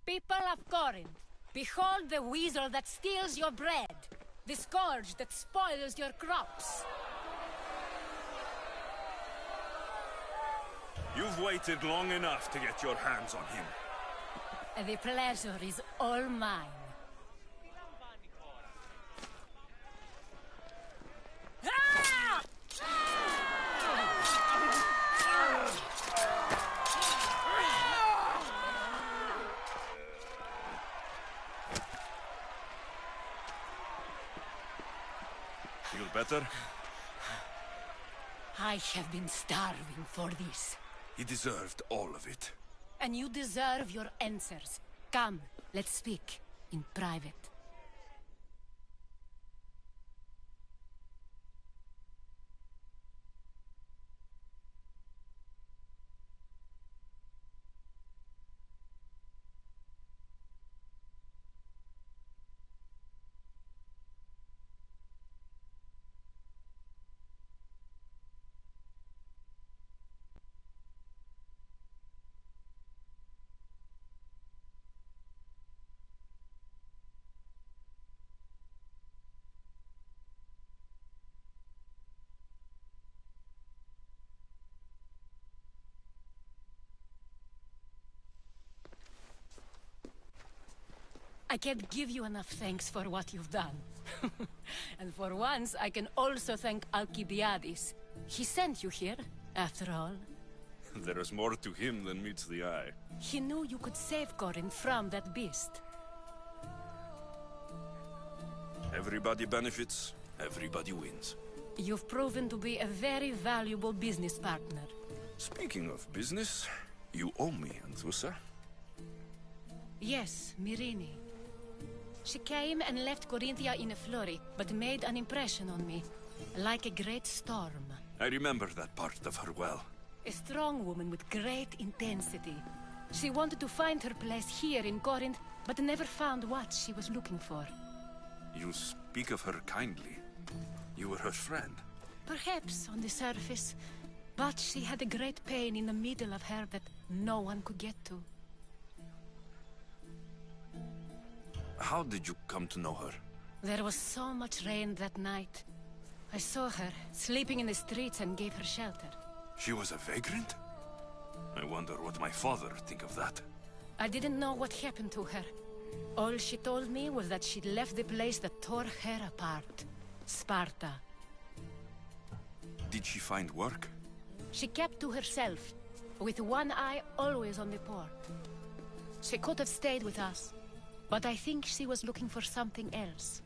People of Corinth, behold the weasel that steals your bread, the scourge that spoils your crops. You've waited long enough to get your hands on him. The pleasure is all mine. Ah! Feel better? I have been starving for this. He deserved all of it. And you deserve your answers. Come, let's speak in private. I can't give you enough thanks for what you've done. And for once, I can also thank Alcibiades. He sent you here, after all. There is more to him than meets the eye. He knew you could save Corinth from that beast. Everybody benefits, everybody wins. You've proven to be a very valuable business partner. Speaking of business, you owe me, Anthusa. Yes, Myrine. She came and left Corinthia in a flurry, but made an impression on me. Like a great storm. I remember that part of her well. A strong woman with great intensity. She wanted to find her place here in Corinth, but never found what she was looking for. You speak of her kindly. You were her friend. Perhaps on the surface, but she had a great pain in the middle of her that no one could get to. How did you come to know her? There was so much rain that night. I saw her, sleeping in the streets, and gave her shelter. She was a vagrant? I wonder what my father would think of that. I didn't know what happened to her. All she told me was that she'd left the place that tore her apart. Sparta. Did she find work? She kept to herself, with one eye always on the port. She could have stayed with us, but I think she was looking for something else.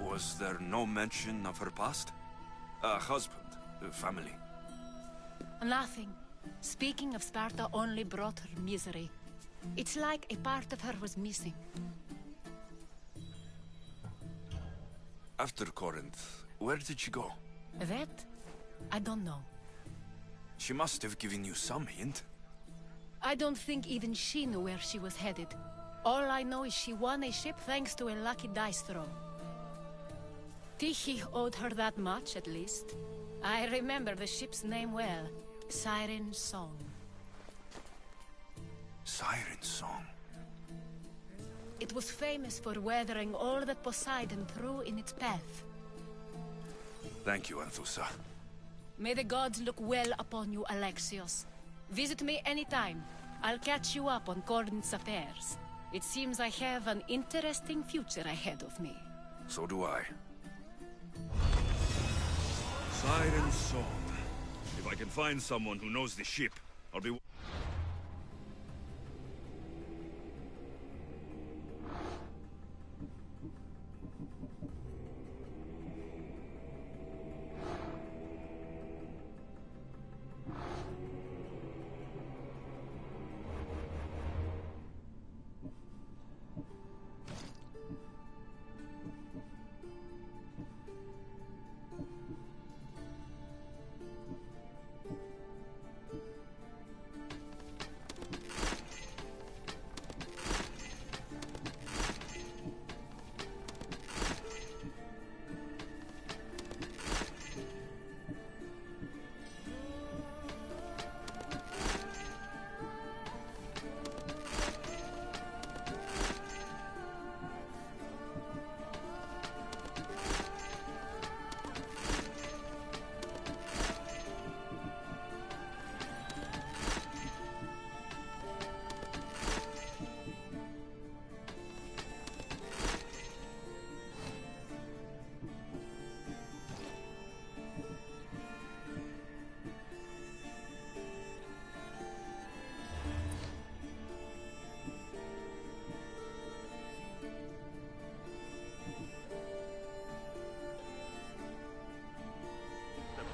Was there no mention of her past? A husband, a family? Nothing. Speaking of Sparta only brought her misery. It's like a part of her was missing. After Corinth, where did she go? That? I don't know. She must have given you some hint. I don't think even she knew where she was headed. All I know is she won a ship thanks to a lucky dice throw. Tyche owed her that much, at least. I remember the ship's name well. Siren Song. Siren Song. It was famous for weathering all that Poseidon threw in its path. Thank you, Anthusa. May the gods look well upon you, Alexios. Visit me anytime. I'll catch you up on Corinth's affairs. It seems I have an interesting future ahead of me. So do I. Siren's Song. If I can find someone who knows the ship, I'll be...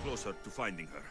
closer to finding her.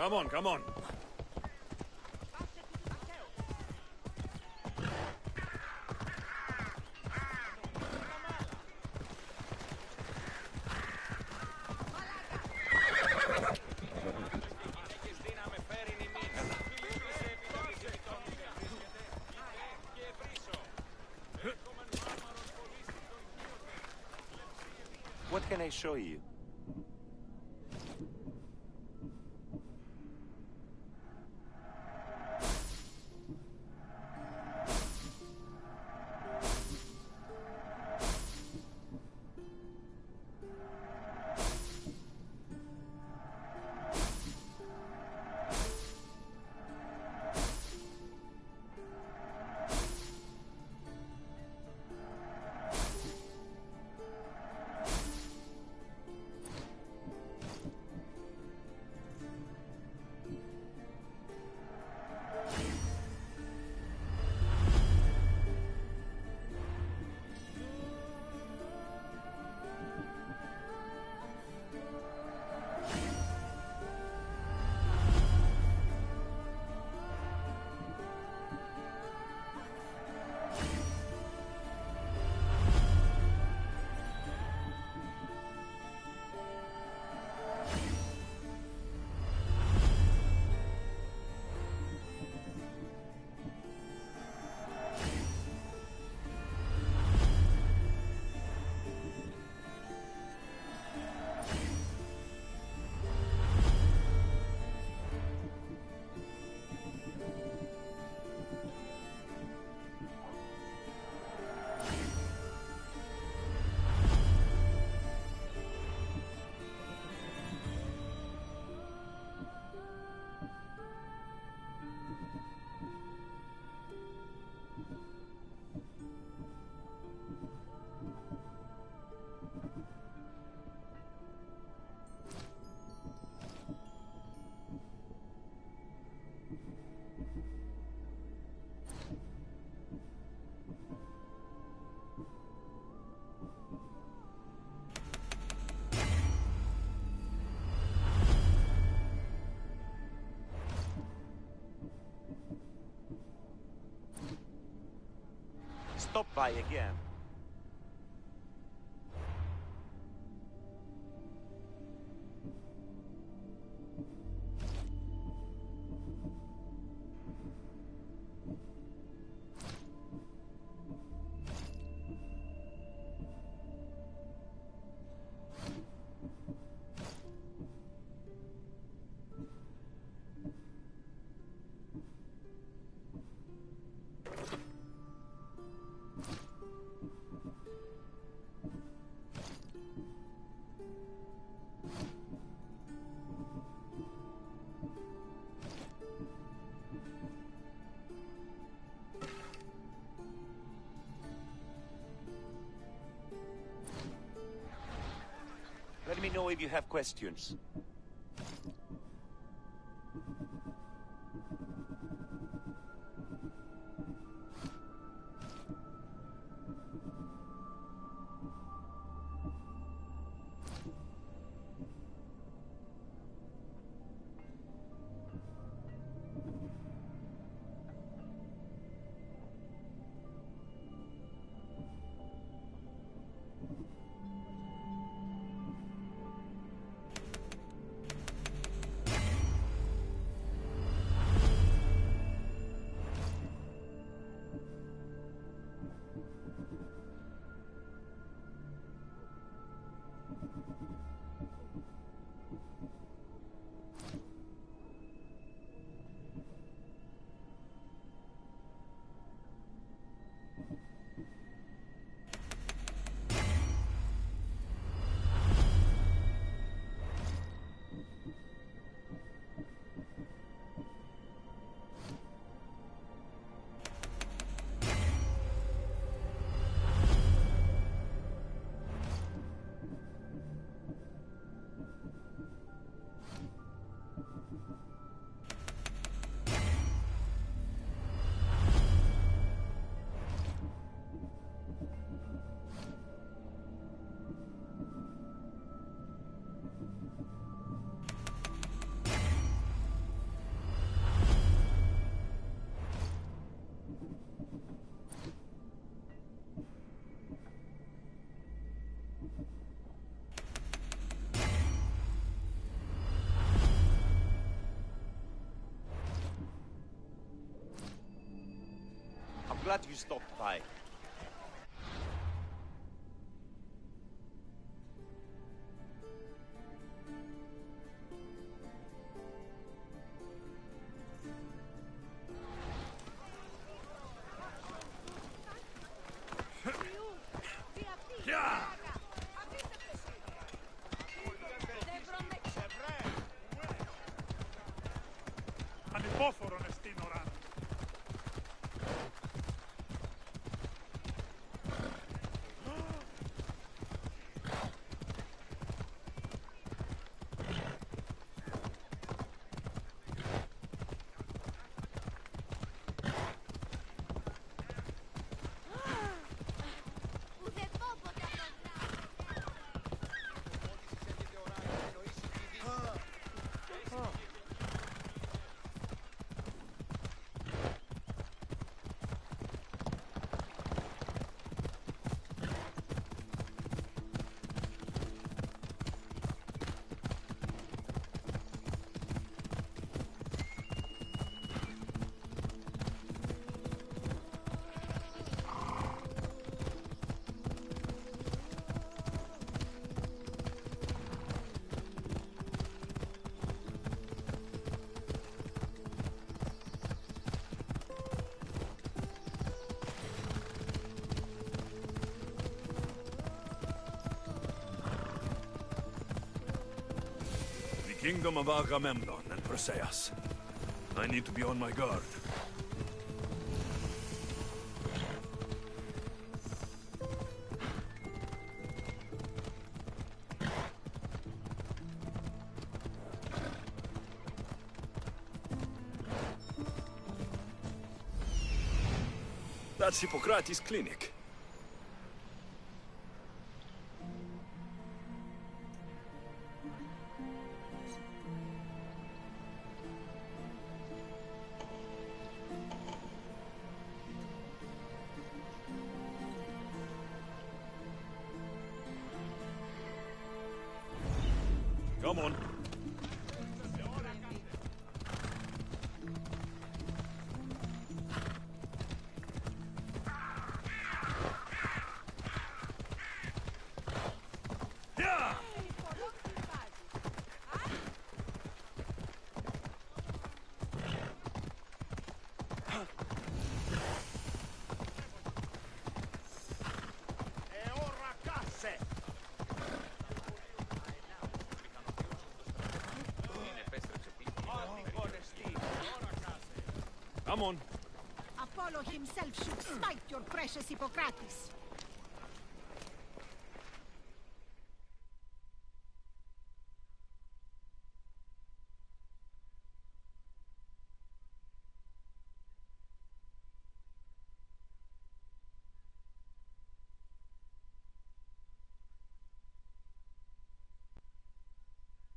Come on, come on. What can I show you? Stop by again. Let me know if you have questions. glad you stopped by. Ανυπόφορον εστίν οράν. Kingdom of Agamemnon and Perseus. I need to be on my guard. That's Hippocrates' clinic. Come on. Come on. Apollo himself should smite your precious Hippocrates.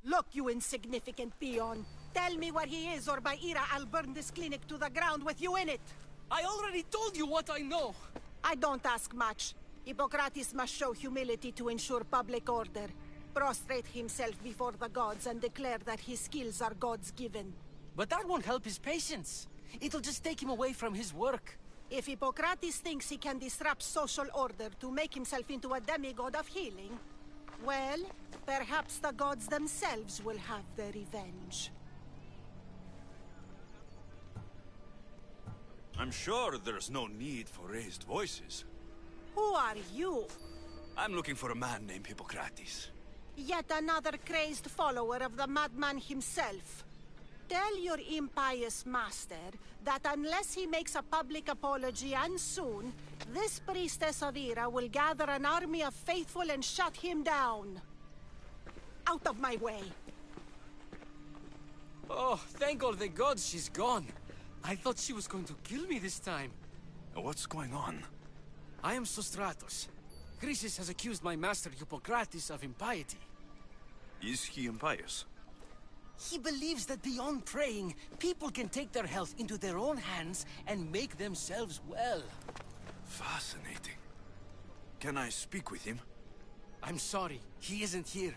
Look, you insignificant peon. Tell me where he is, or by Ira, I'll burn this clinic to the ground with you in it. I already told you what I know. I don't ask much. Hippocrates must show humility to ensure public order. Prostrate himself before the gods and declare that his skills are God's given. But that won't help his patients. It'll just take him away from his work. If Hippocrates thinks he can disrupt social order to make himself into a demigod of healing, well, perhaps the gods themselves will have their revenge. I'm sure there's no need for raised voices. Who are you? I'm looking for a man named Hippocrates. Yet another crazed follower of the madman himself. Tell your impious master that unless he makes a public apology, and soon, this priestess of Ira will gather an army of faithful and shut him down. Out of my way! Oh, thank all the gods she's gone. I thought she was going to kill me this time. What's going on? I am Sostratos. Chrysis has accused my master Hippocrates of impiety. Is he impious? He believes that beyond praying, people can take their health into their own hands and make themselves well. Fascinating. Can I speak with him? I'm sorry, he isn't here.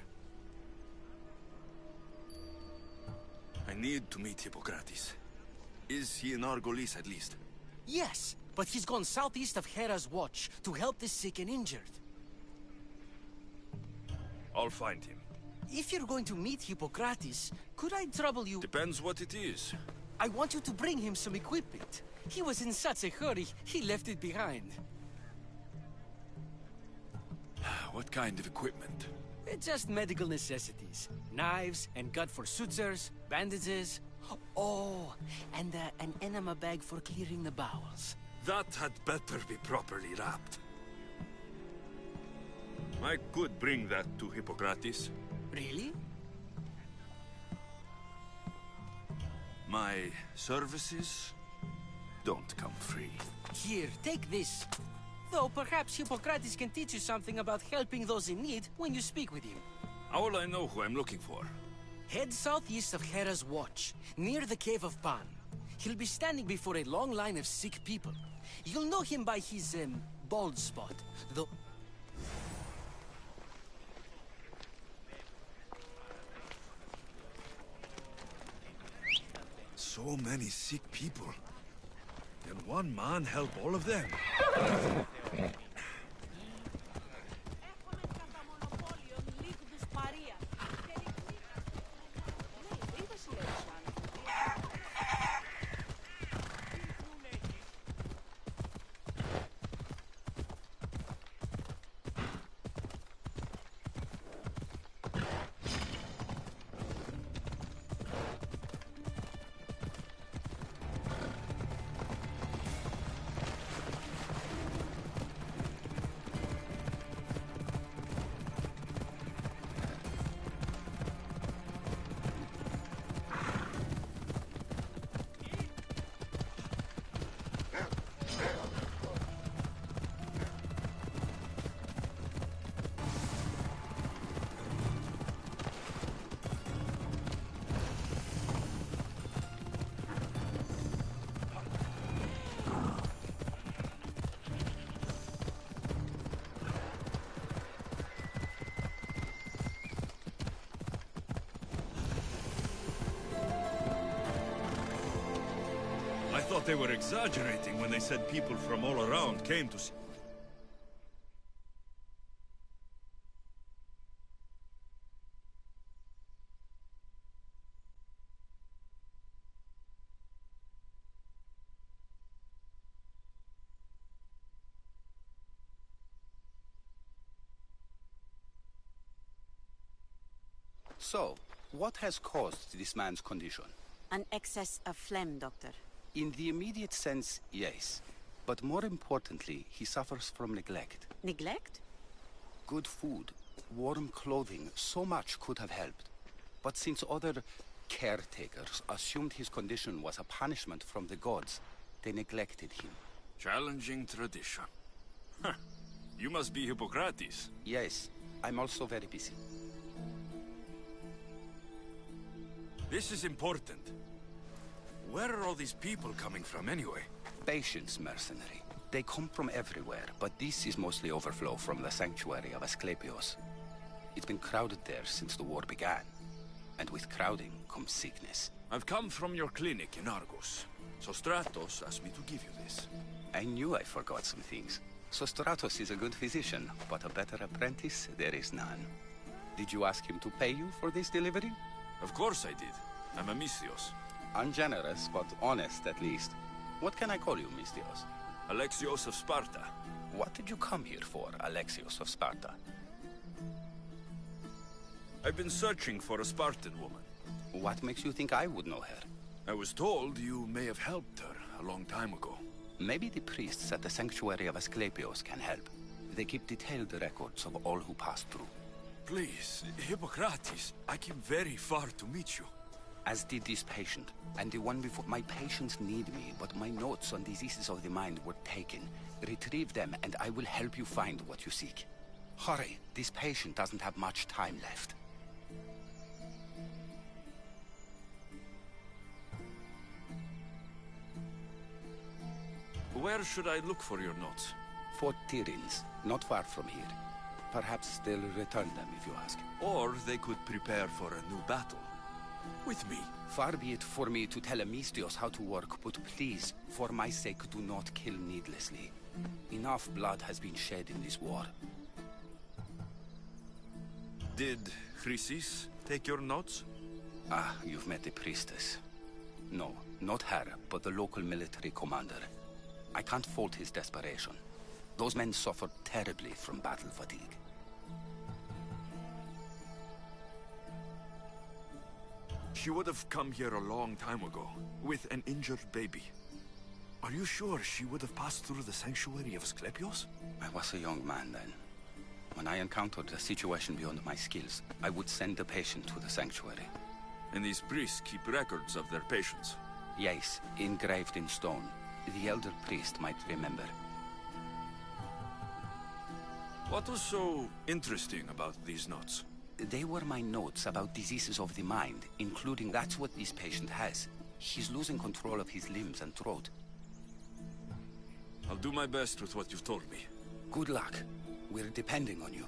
I need to meet Hippocrates. Is he in Argolis at least? Yes, but he's gone southeast of Hera's watch to help the sick and injured. I'll find him. If you're going to meet Hippocrates, could I trouble you? Depends what it is. I want you to bring him some equipment. He was in such a hurry, he left it behind. What kind of equipment? Just medical necessities. Knives and gut for sutures, bandages. Oh, and an enema bag for clearing the bowels. That had better be properly wrapped. I could bring that to Hippocrates. Really? My services don't come free. Here, take this. Though perhaps Hippocrates can teach you something about helping those in need when you speak with him. How will I know who I'm looking for? Head southeast of Hera's watch, near the Cave of Pan. He'll be standing before a long line of sick people. You'll know him by his, bald spot, though... So many sick people. Can one man help all of them? I thought they were exaggerating when they said people from all around came to see. So, what has caused this man's condition? An excess of phlegm, Doctor. In the immediate sense, yes. But more importantly, he suffers from neglect. Neglect? Good food, warm clothing, so much could have helped. But since other caretakers assumed his condition was a punishment from the gods, they neglected him. Challenging tradition. Huh. You must be Hippocrates. Yes, I'm also very busy. This is important. Where are all these people coming from anyway? Patience, mercenary. They come from everywhere, but this is mostly overflow from the sanctuary of Asclepios. It's been crowded there since the war began. And with crowding comes sickness. I've come from your clinic in Argos. So Stratos asked me to give you this. I knew I forgot some things. So Stratos is a good physician, but a better apprentice there is none. Did you ask him to pay you for this delivery? Of course I did. I'm a Mystios. Ungenerous, but honest at least. What can I call you, Mystios? Alexios of Sparta. What did you come here for, Alexios of Sparta? I've been searching for a Spartan woman. What makes you think I would know her? I was told you may have helped her a long time ago. Maybe the priests at the sanctuary of Asclepios can help. They keep detailed records of all who pass through. Please, Hippocrates, I came very far to meet you. As did this patient, and the one before. My patients need me, but my notes on diseases of the mind were taken. Retrieve them, and I will help you find what you seek. Hurry, this patient doesn't have much time left. Where should I look for your notes? Fort Tyrins, not far from here. Perhaps they'll return them if you ask. Or they could prepare for a new battle. With me? Far be it for me to tell Amistios how to work, but please, for my sake, do not kill needlessly. Enough blood has been shed in this war. Did Chrysis take your notes? Ah, you've met the priestess. No, not her, but the local military commander. I can't fault his desperation. Those men suffered terribly from battle fatigue. She would have come here a long time ago, with an injured baby. Are you sure she would have passed through the sanctuary of Asclepios? I was a young man then. When I encountered a situation beyond my skills, I would send the patient to the sanctuary. And these priests keep records of their patients? Yes, engraved in stone. The elder priest might remember. What was so interesting about these notes? They were my notes about diseases of the mind, including that's what this patient has. He's losing control of his limbs and throat. I'll do my best with what you've told me. Good luck. We're depending on you.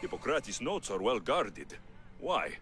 Hippocrates' notes are well guarded. Why?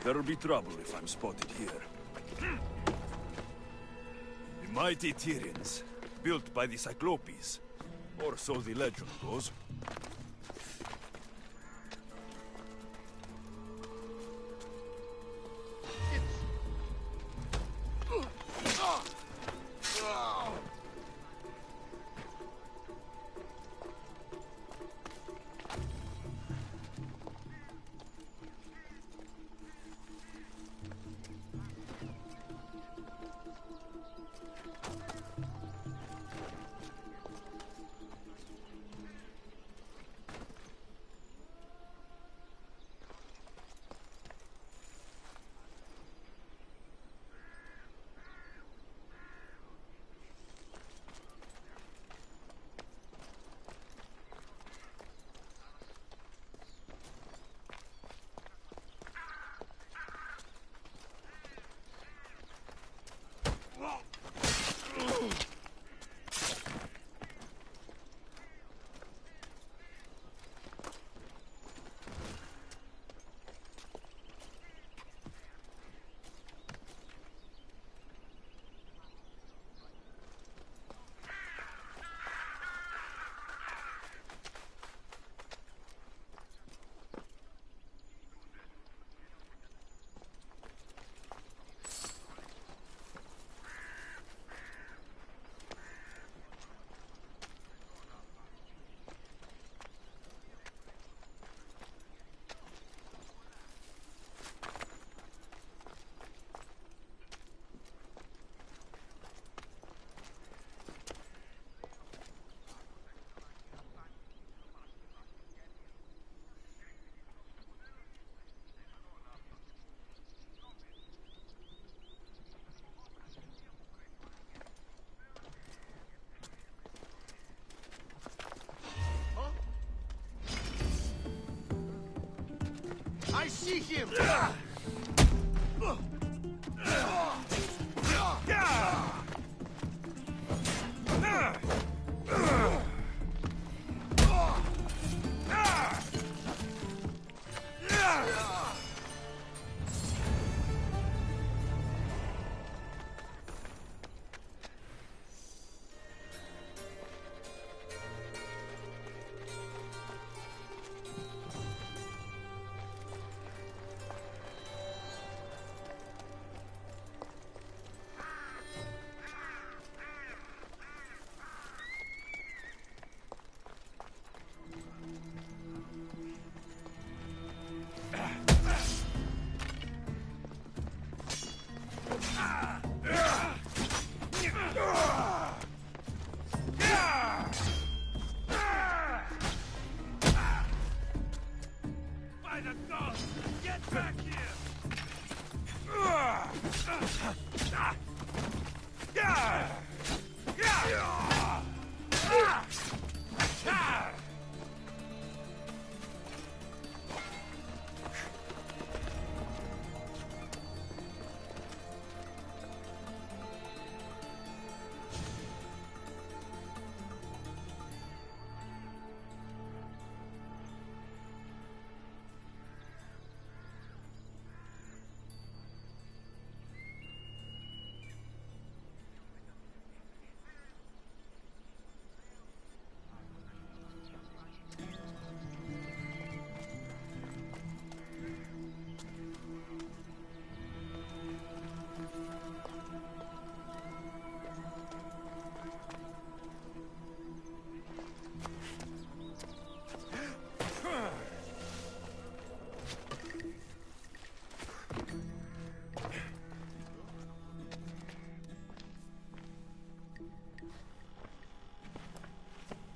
There'll be trouble if I'm spotted here. The mighty Tyrians, built by the Cyclopes, or so the legend goes. I see him!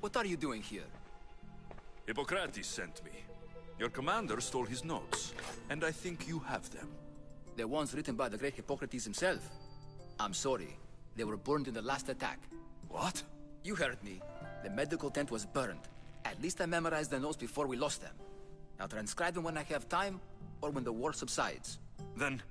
What are you doing here? Hippocrates sent me. Your commander stole his notes, and I think you have them. The ones written by the great Hippocrates himself. I'm sorry. They were burned in the last attack. What? You heard me. The medical tent was burned. At least I memorized the notes before we lost them. I'll transcribe them when I have time, or when the war subsides. Then,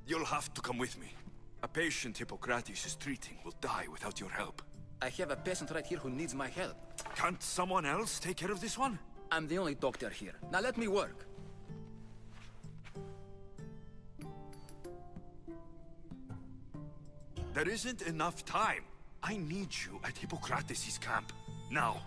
you'll have to come with me. A patient Hippocrates is treating will die without your help. I have a patient right here who needs my help. Can't someone else take care of this one? I'm the only doctor here. Now let me work. There isn't enough time. I need you at Hippocrates' camp. Now.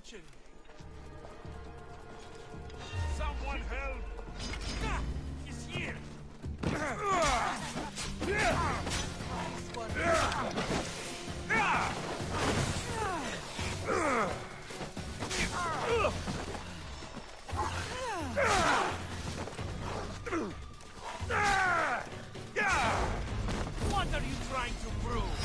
kitchen. Someone help! He's here! What are you trying to prove?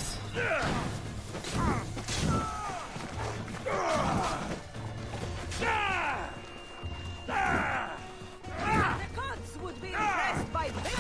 The gods would be impressed by this!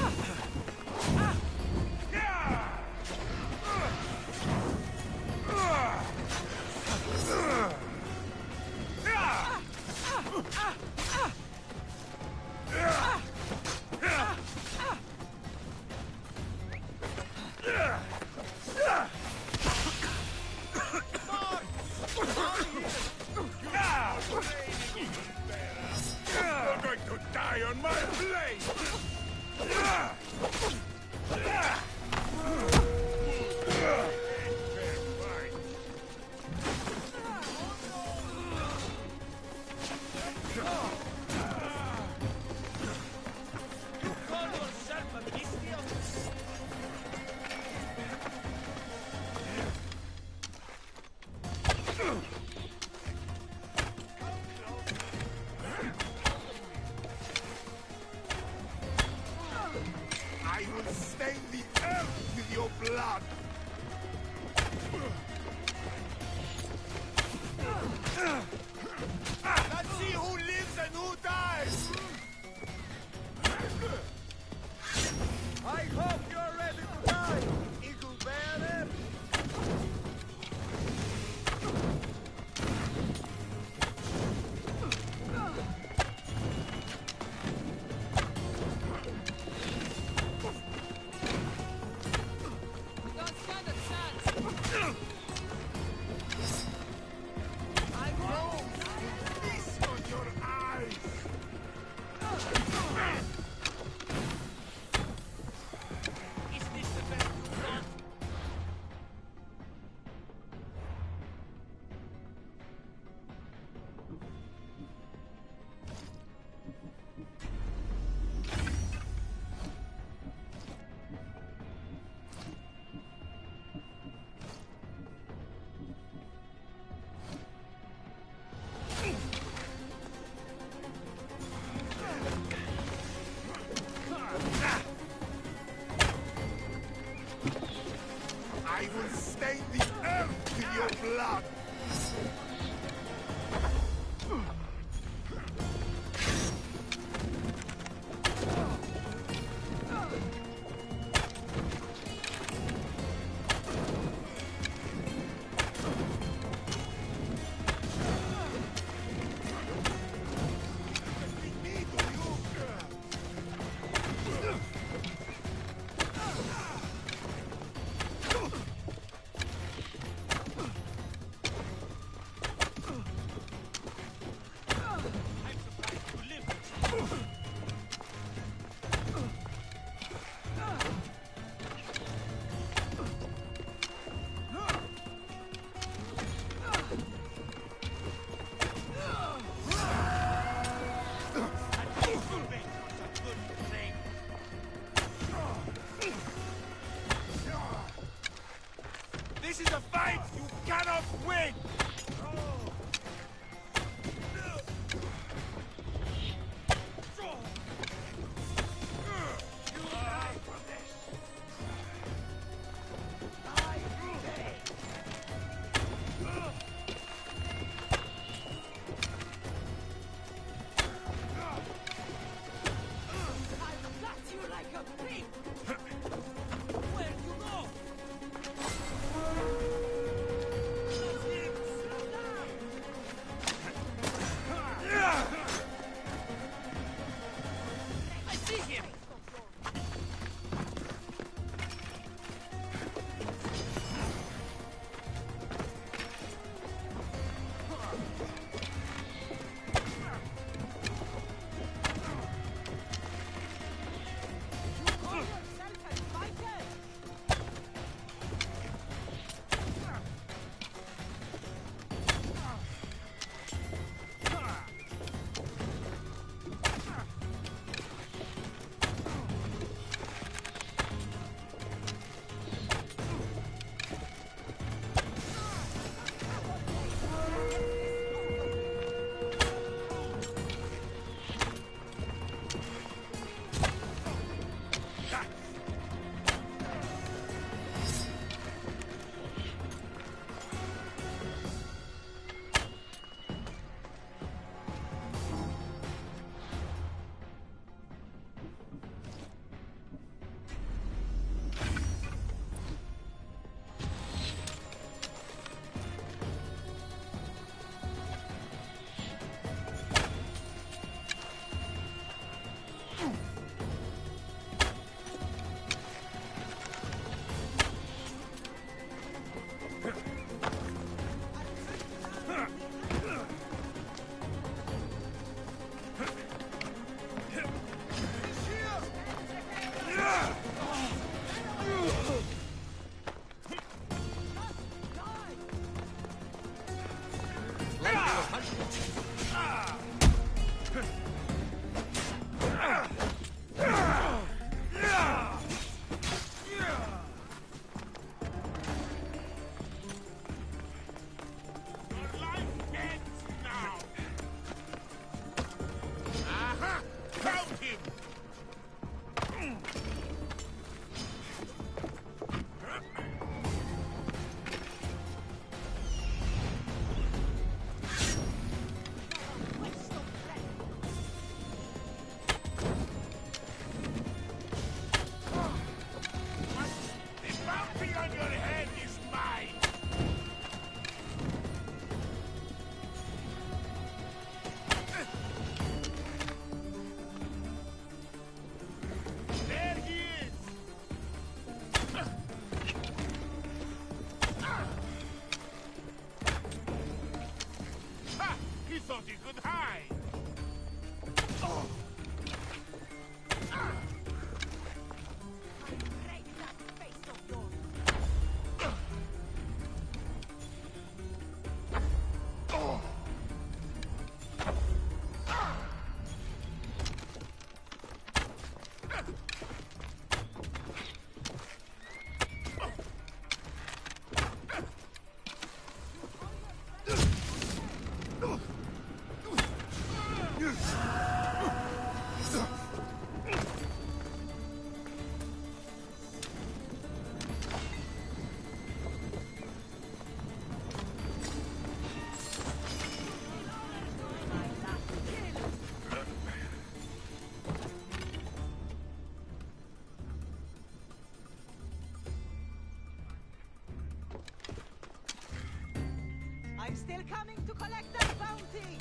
I'm still coming to collect that bounty!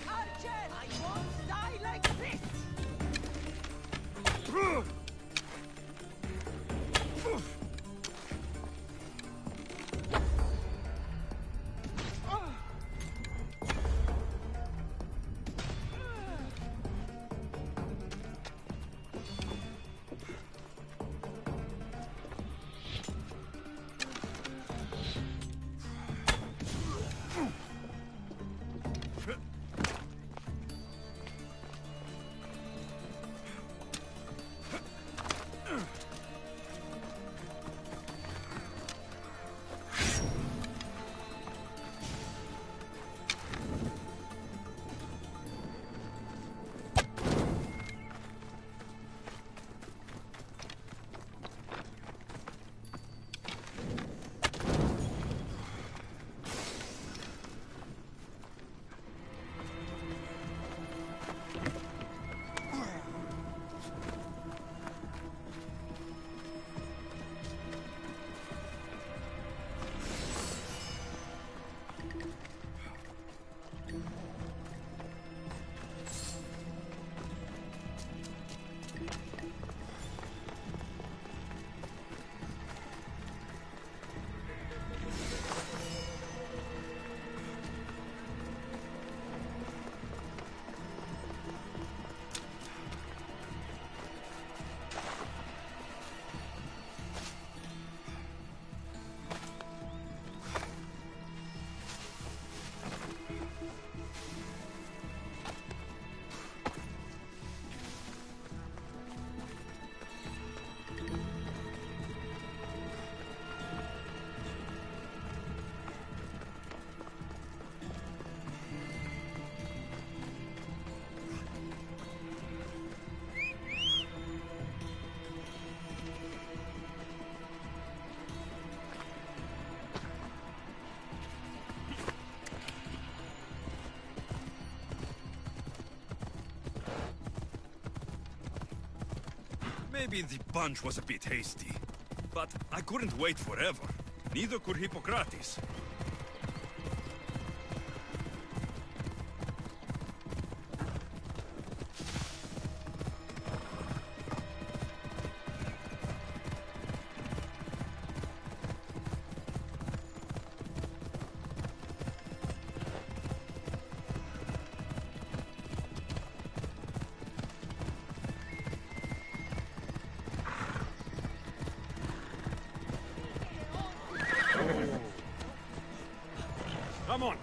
Archer, I won't die like this! Maybe the punch was a bit hasty, but I couldn't wait forever. Neither could Hippocrates. Come on.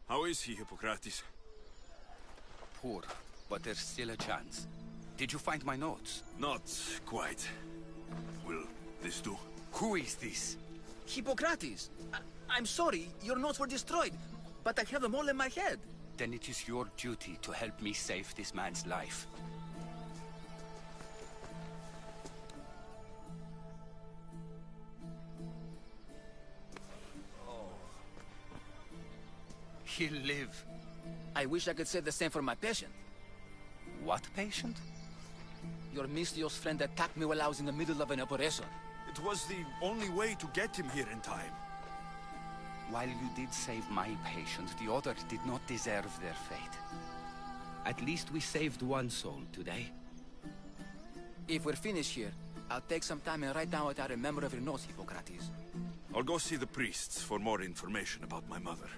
How is he, Hippocrates? Poor, but there's still a chance. Did you find my notes? Not quite. Will this do? Who is this? Hippocrates! I'm sorry, your notes were destroyed, but I have them all in my head. Then it is your duty to help me save this man's life. He'll live. I wish I could say the same for my patient. What patient? Your Misthios friend attacked me while I was in the middle of an operation. It was the only way to get him here in time. While you did save my patient, the others did not deserve their fate. At least we saved one soul today. If we're finished here, I'll take some time and write down what I remember of your notes, Hippocrates. I'll go see the priests for more information about my mother.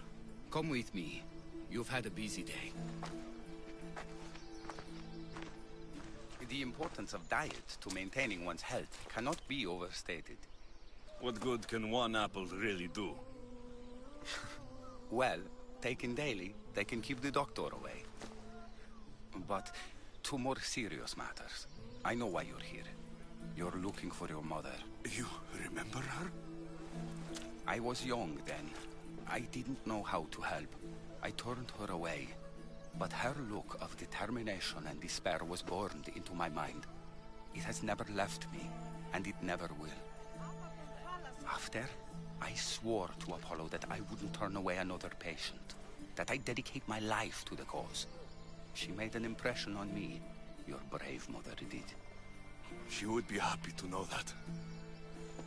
Come with me. You've had a busy day. The importance of diet to maintaining one's health cannot be overstated. What good can one apple really do? Well, taken daily, they can keep the doctor away. But to more serious matters. I know why you're here. You're looking for your mother. You remember her? I was young then. I didn't know how to help. I turned her away. But her look of determination and despair was burned into my mind. It has never left me, and it never will. After, I swore to Apollo that I wouldn't turn away another patient, that I'd dedicate my life to the cause. She made an impression on me. Your brave mother did. She would be happy to know that.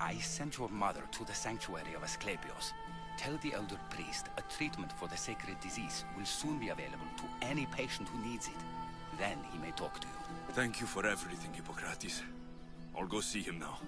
I sent your mother to the sanctuary of Asclepios. Tell the elder priest a treatment for the sacred disease will soon be available to any patient who needs it. Then he may talk to you. Thank you for everything, Hippocrates. I'll go see him now.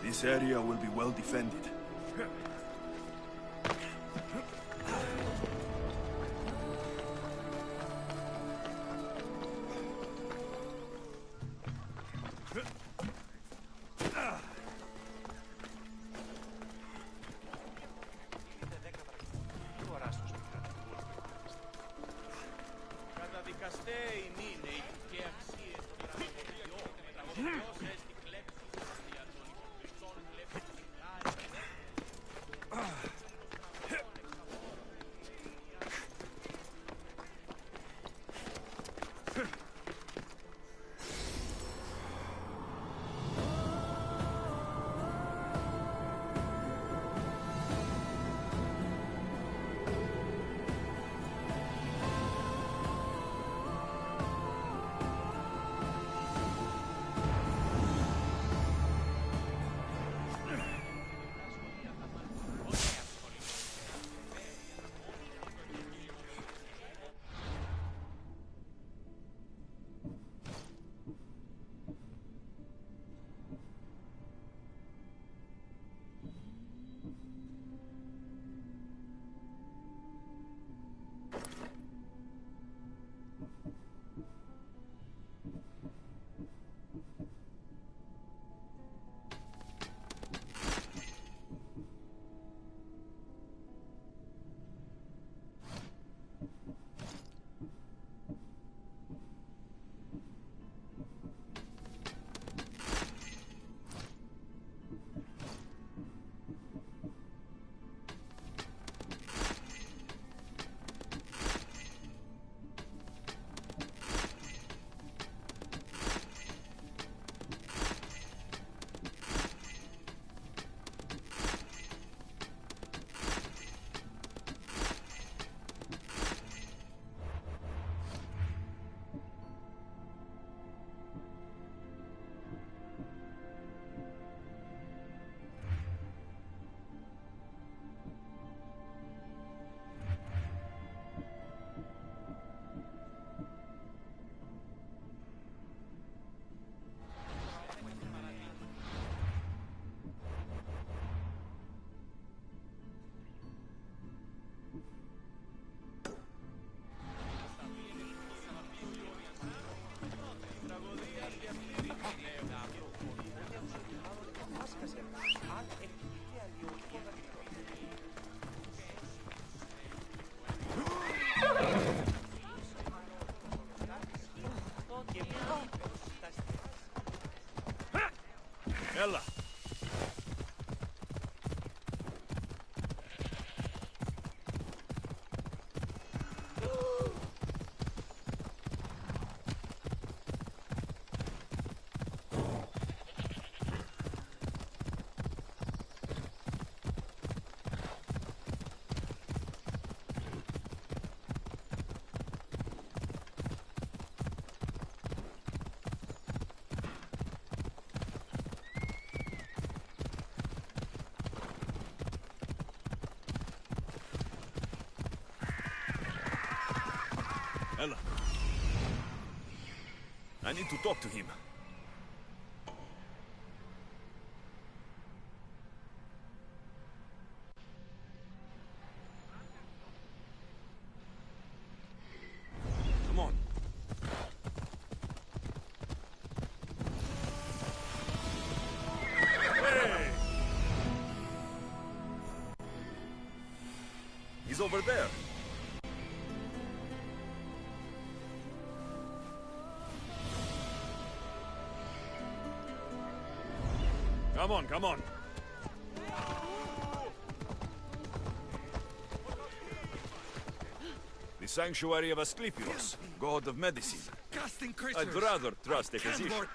This area will be well defended. Ella. I need to talk to him. Come on. Hey! He's over there. Come on, come on. The sanctuary of Asclepios, god of medicine. Disgusting creatures. I'd rather trust a physician.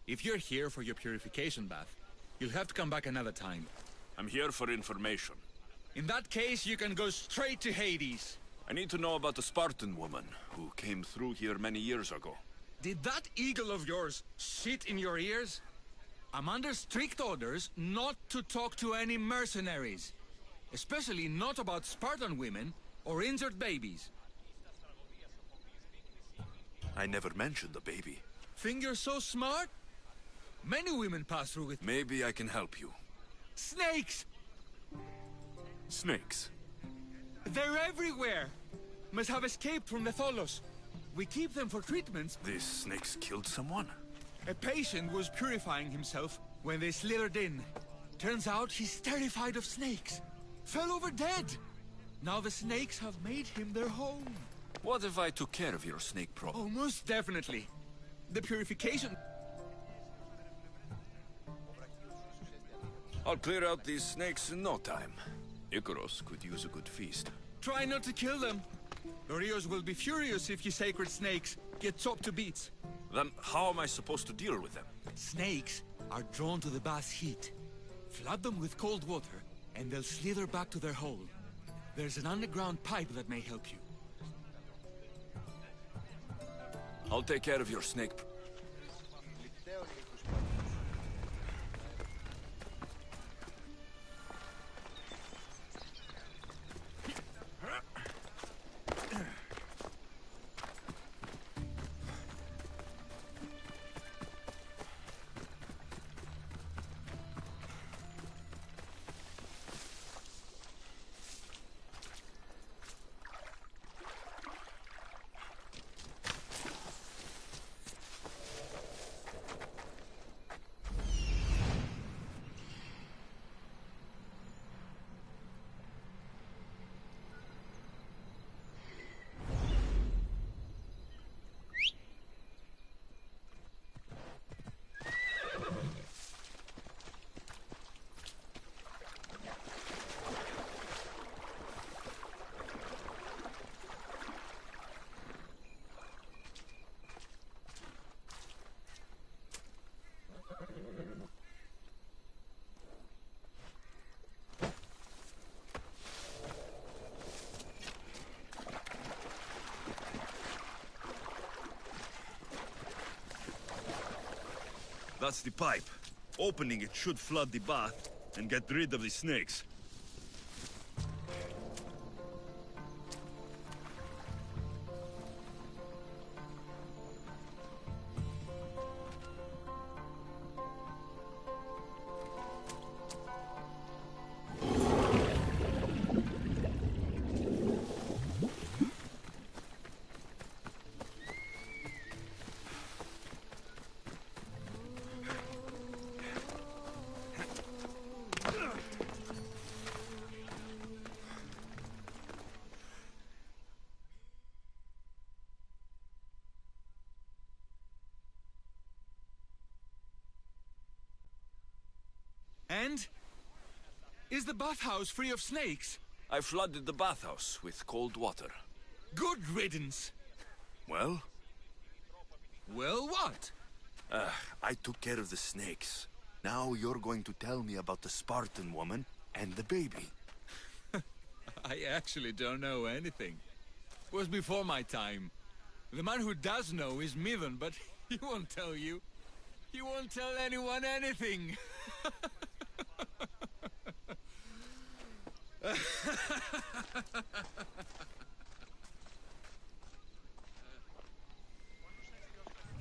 If you're here for your purification bath, you'll have to come back another time. I'm here for information. In that case, you can go straight to Hades. I need to know about the Spartan woman who came through here many years ago. Did that eagle of yours shit in your ears? I'm under strict orders not to talk to any mercenaries. Especially not about Spartan women or injured babies. I never mentioned the baby. Think you're so smart? Many women pass through with... Maybe I can help you. Snakes! Snakes? They're everywhere! Must have escaped from the Tholos. We keep them for treatments. These snakes killed someone? A patient was purifying himself when they slithered in. Turns out he's terrified of snakes. Fell over dead. Now the snakes have made him their home. What if I took care of your snake problem? Oh, most definitely. The purification... I'll clear out these snakes in no time. Icaros could use a good feast. Try not to kill them. Rios will be furious if you sacred snakes get chopped to bits. Then how am I supposed to deal with them? Snakes are drawn to the bath's heat. Flood them with cold water, and they'll slither back to their hole. There's an underground pipe that may help you. I'll take care of your snake. That's the pipe. Opening it should flood the bath and get rid of the snakes. And? Is the bathhouse free of snakes? I flooded the bathhouse with cold water. Good riddance. Well? Well, what? I took care of the snakes. Now you're going to tell me about the Spartan woman and the baby. I actually don't know anything. was before my time. The man who does know is Midon, but he won't tell you. He won't tell anyone anything.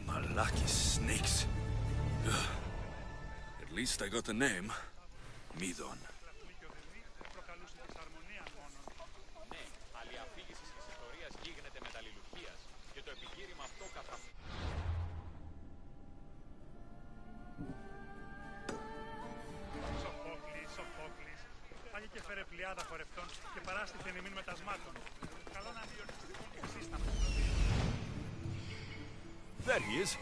Malaki snakes. Ugh. At least I got a name. Midon. Πάγε και φέρε πλειάδα χορευτών και παράστηκε εν ημίν μετασμάτων. Καλό να διορθωθεί στα There he is.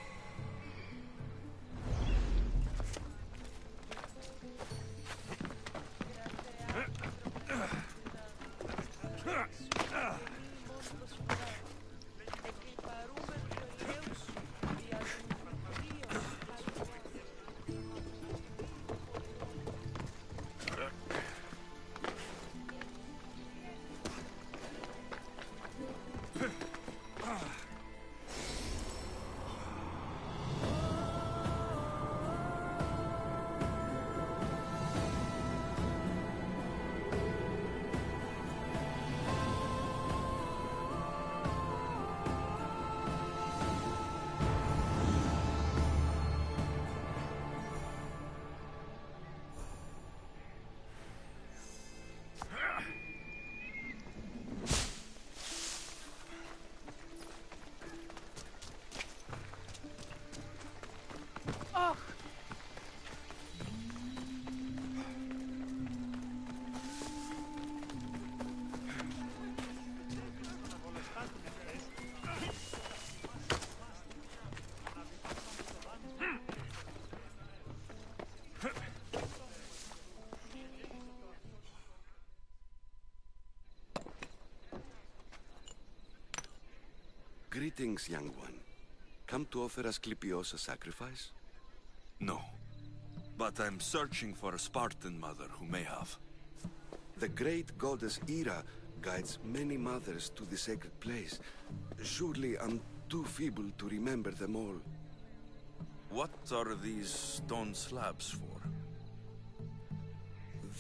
Greetings, young one. Come to offer Asclepios a sacrifice? No. But I'm searching for a Spartan mother who may have. The great goddess Ira guides many mothers to the sacred place. Surely I'm too feeble to remember them all. What are these stone slabs for?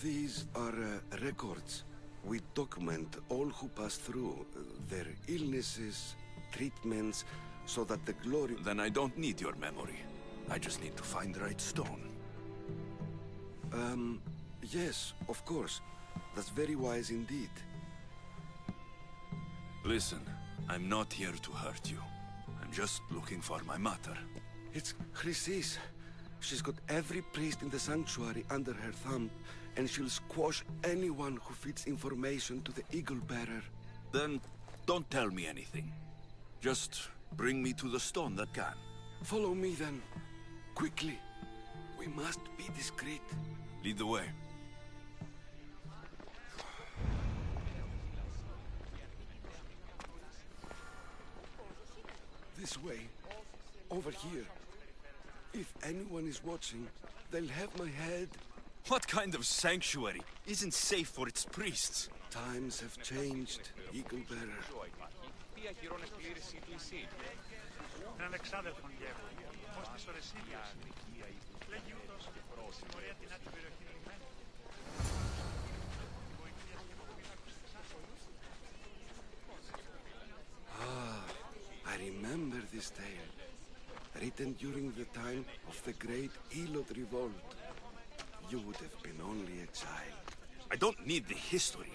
These are records. We document all who pass through, their illnesses, treatments, so that the glory... Then I don't need your memory. I just need to find the right stone. Yes, of course. That's very wise indeed. Listen, I'm not here to hurt you. I'm just looking for my mother. It's Chrysis. She's got every priest in the sanctuary under her thumb, and she'll squash anyone who feeds information to the Eagle Bearer. Then don't tell me anything. Just bring me to the stone that can. Follow me then. Quickly. We must be discreet. Lead the way. This way. Over here. If anyone is watching, they'll have my head. What kind of sanctuary isn't safe for its priests? Times have changed, Eagle Bearer. Έναν εξάδελφον γεύω, ως της Ορεσίλιος. Λέγει ούτως, συμμορία την άτυπη περιοχή λιμένη. Ah, I remember this tale. Written during the time of the Great Elot Revolt. You would have been only a child. I don't need the history,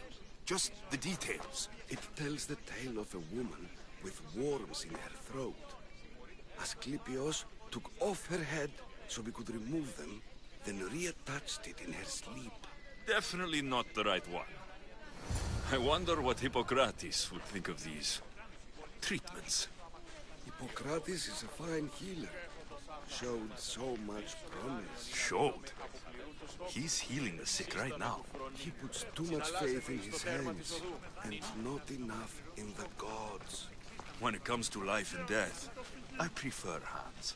just the details. It tells the tale of a woman with worms in her throat. Asclepios took off her head so we could remove them, then reattached it in her sleep. Definitely not the right one. I wonder what Hippocrates would think of these treatments. Hippocrates is a fine healer. Showed so much promise. Showed? He's healing the sick right now. He puts too much faith in his hands, and not enough in the gods. When it comes to life and death, I prefer hands.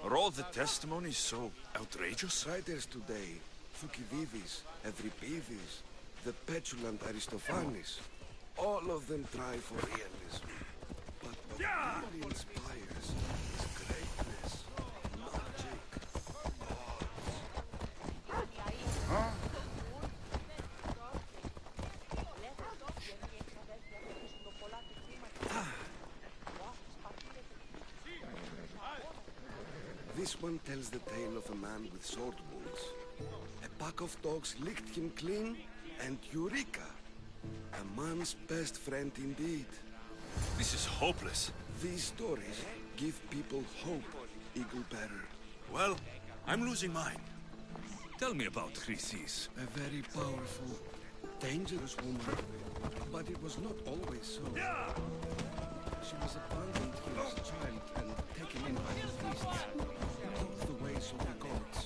Are all the testimonies so outrageous? Writers today, Thucydides, Euripides, the petulant Aristophanes, All of them try for realism. But what really inspires is greatness, logic, This one tells the tale of a man with sword wounds. A pack of dogs licked him clean, and Eureka! A man's best friend indeed. This is hopeless. These stories give people hope, Eagle Bearer. Well, I'm losing mine. Tell me about Chrysis. A very powerful, dangerous woman. But it was not always so. She was abandoned here as a child and taken in by the priests. Taught the ways of the gods.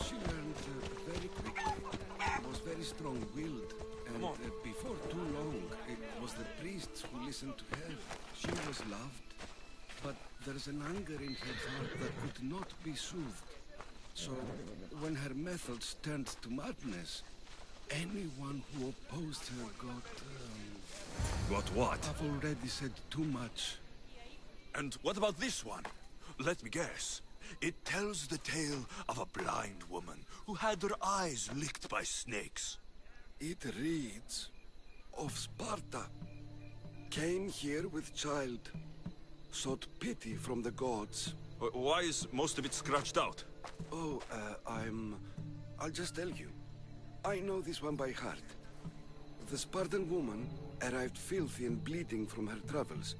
She learned very quickly. Was very strong-willed. And before too long, it was the priests who listened to her. She was loved. But there's an anger in her heart that could not be soothed. So, when her methods turned to madness, anyone who opposed her got... Got what? I've already said too much. And what about this one? Let me guess. It tells the tale of a blind woman who had her eyes licked by snakes. It reads of Sparta. Came here with child. Sought pity from the gods. Why is most of it scratched out? Oh, I'll just tell you. I know this one by heart. The Spartan woman arrived filthy and bleeding from her travels.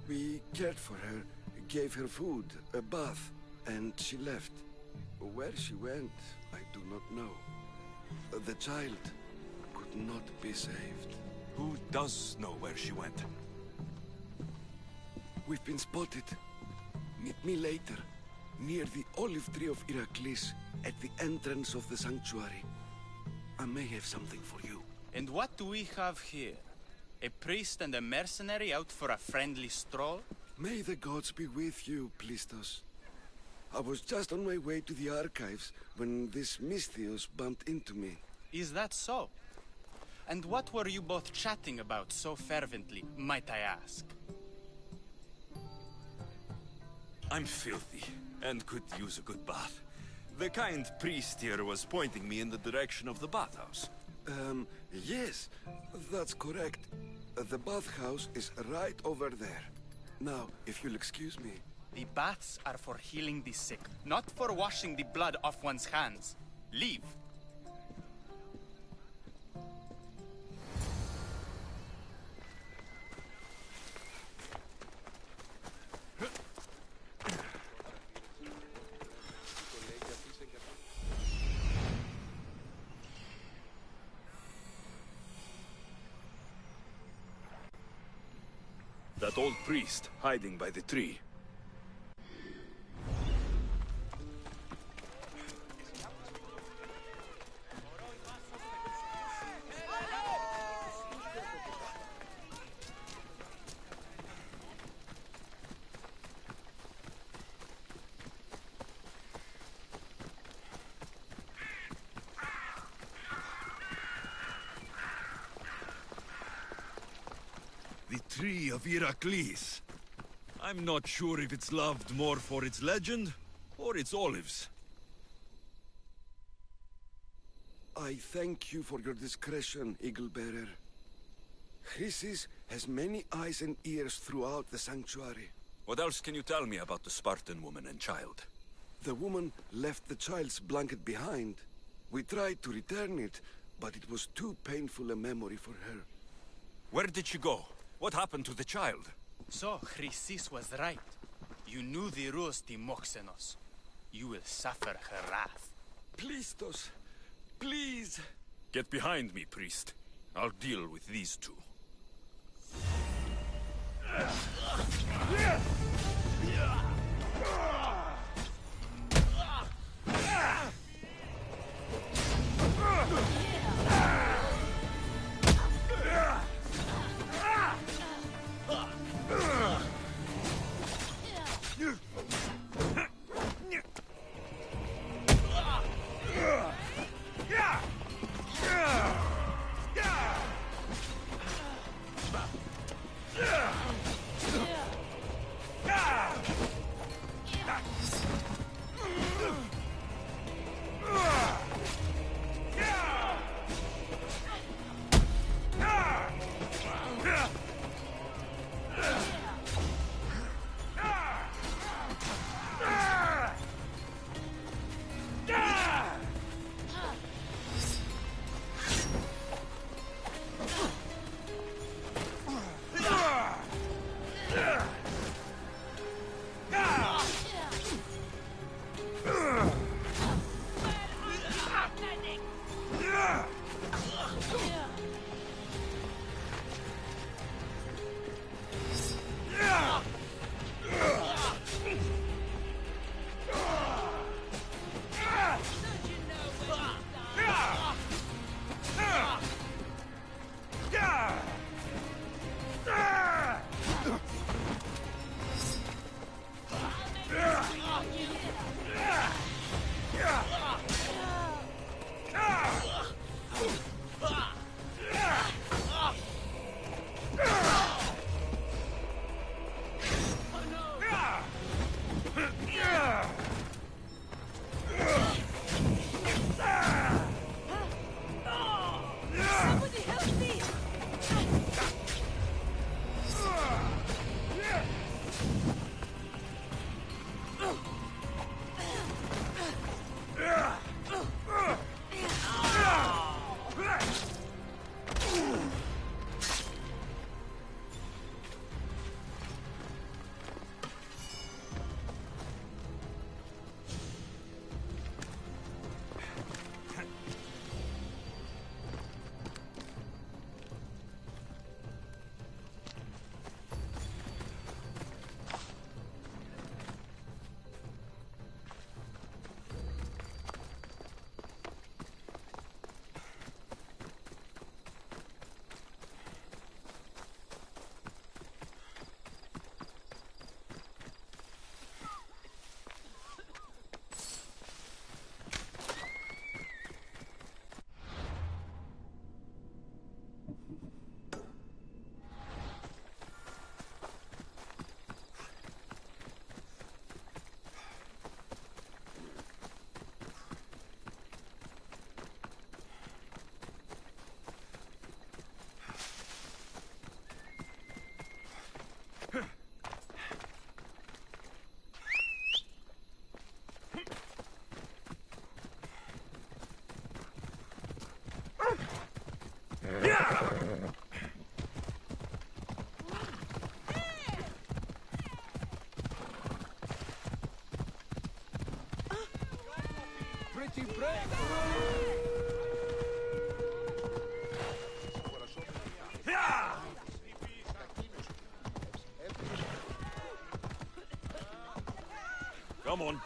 We cared for her, gave her food, a bath, and she left. Where she went, I do not know. The child could not be saved. Who does know where she went? We've been spotted. Meet me later, near the olive tree of Heracles, at the entrance of the sanctuary. I may have something for you. And what do we have here? A priest and a mercenary out for a friendly stroll? May the gods be with you, Plistos. I was just on my way to the archives when this Misthios bumped into me. Is that so? And what were you both chatting about so fervently, might I ask? I'm filthy, and could use a good bath. The kind priest here was pointing me in the direction of the bathhouse. Yes, that's correct. The bathhouse is right over there. Now, if you'll excuse me. The baths are for healing the sick, not for washing the blood off one's hands. Leave. That old priest hiding by the tree. The tree of Heracles. I'm not sure if it's loved more for its legend or its olives. I thank you for your discretion, Eagle Bearer. Chrysis has many eyes and ears throughout the sanctuary. What else can you tell me about the Spartan woman and child? The woman left the child's blanket behind. We tried to return it, but it was too painful a memory for her. Where did she go? What happened to the child? So, Chrysis was right. You knew the rules, Timoxenos. You will suffer her wrath. Plistos, please! Get behind me, priest. I'll deal with these two. Come on.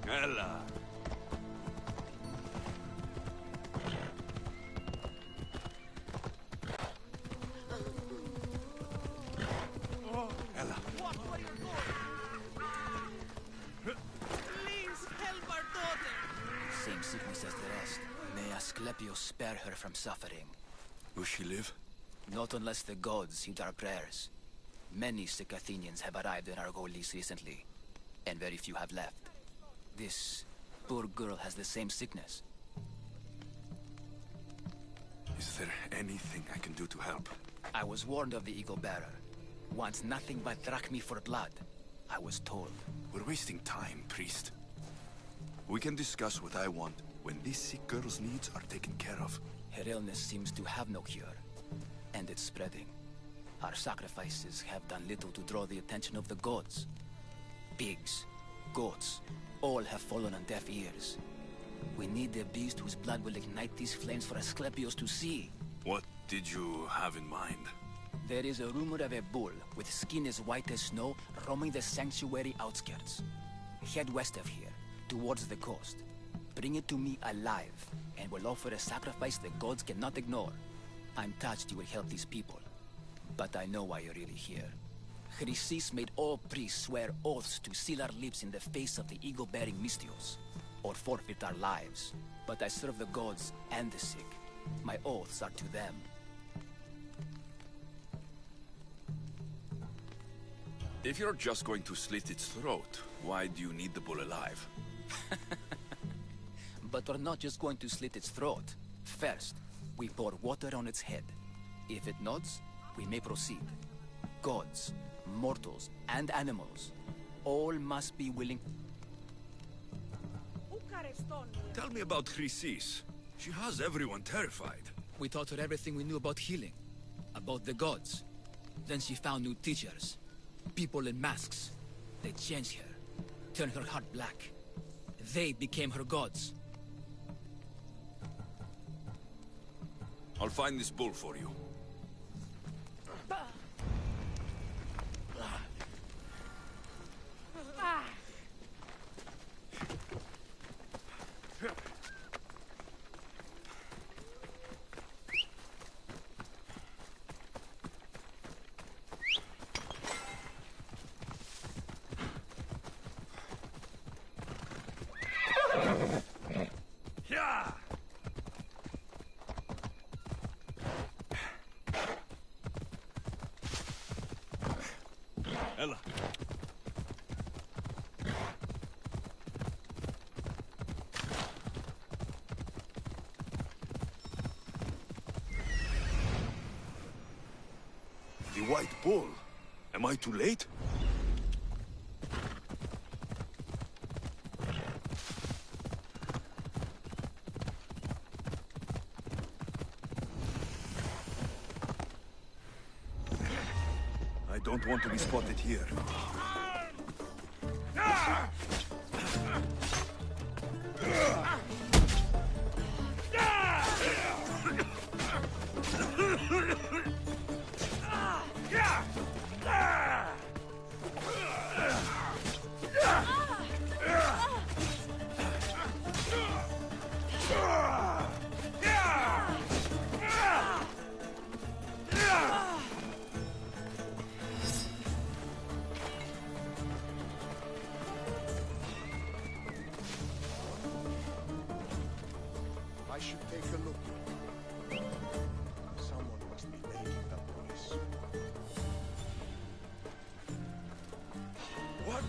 Ella. Ella. Please help our daughter. Same sickness as the rest. May Asclepius spare her from suffering. Will she live? Not unless the gods heed our prayers. Many sick Athenians have arrived in Argolis recently, and very few have left. This poor girl has the same sickness. Is there anything I can do to help? I was warned of the Eagle Bearer. Wants nothing but drachmi for blood. I was told. We're wasting time, priest. We can discuss what I want when this sick girl's needs are taken care of. Her illness seems to have no cure, and it's spreading. Our sacrifices have done little to draw the attention of the gods. Pigs, goats, all have fallen on deaf ears. We need a beast whose blood will ignite these flames for Asclepios to see. What did you have in mind? There is a rumor of a bull with skin as white as snow roaming the sanctuary outskirts. Head west of here, towards the coast. Bring it to me alive, and we'll offer a sacrifice the gods cannot ignore. I'm touched you will help these people, but I know why you're really here. Chrysis made all priests swear oaths to seal our lips in the face of the eagle-bearing Mystios, or forfeit our lives. But I serve the gods and the sick. My oaths are to them. If you're just going to slit its throat, why do you need the bull alive? But we're not just going to slit its throat. First, we pour water on its head. If it nods, we may proceed. Gods, mortals, and animals, all must be willing. Tell me about Chrysis. She has everyone terrified. We taught her everything we knew about healing, about the gods. Then she found new teachers, people in masks. They changed her, turned her heart black. They became her gods. I'll find this bull for you. Ella. The White Bull. Am I too late? I don't want to be spotted here. I should take a look. Someone must be making the noise. What?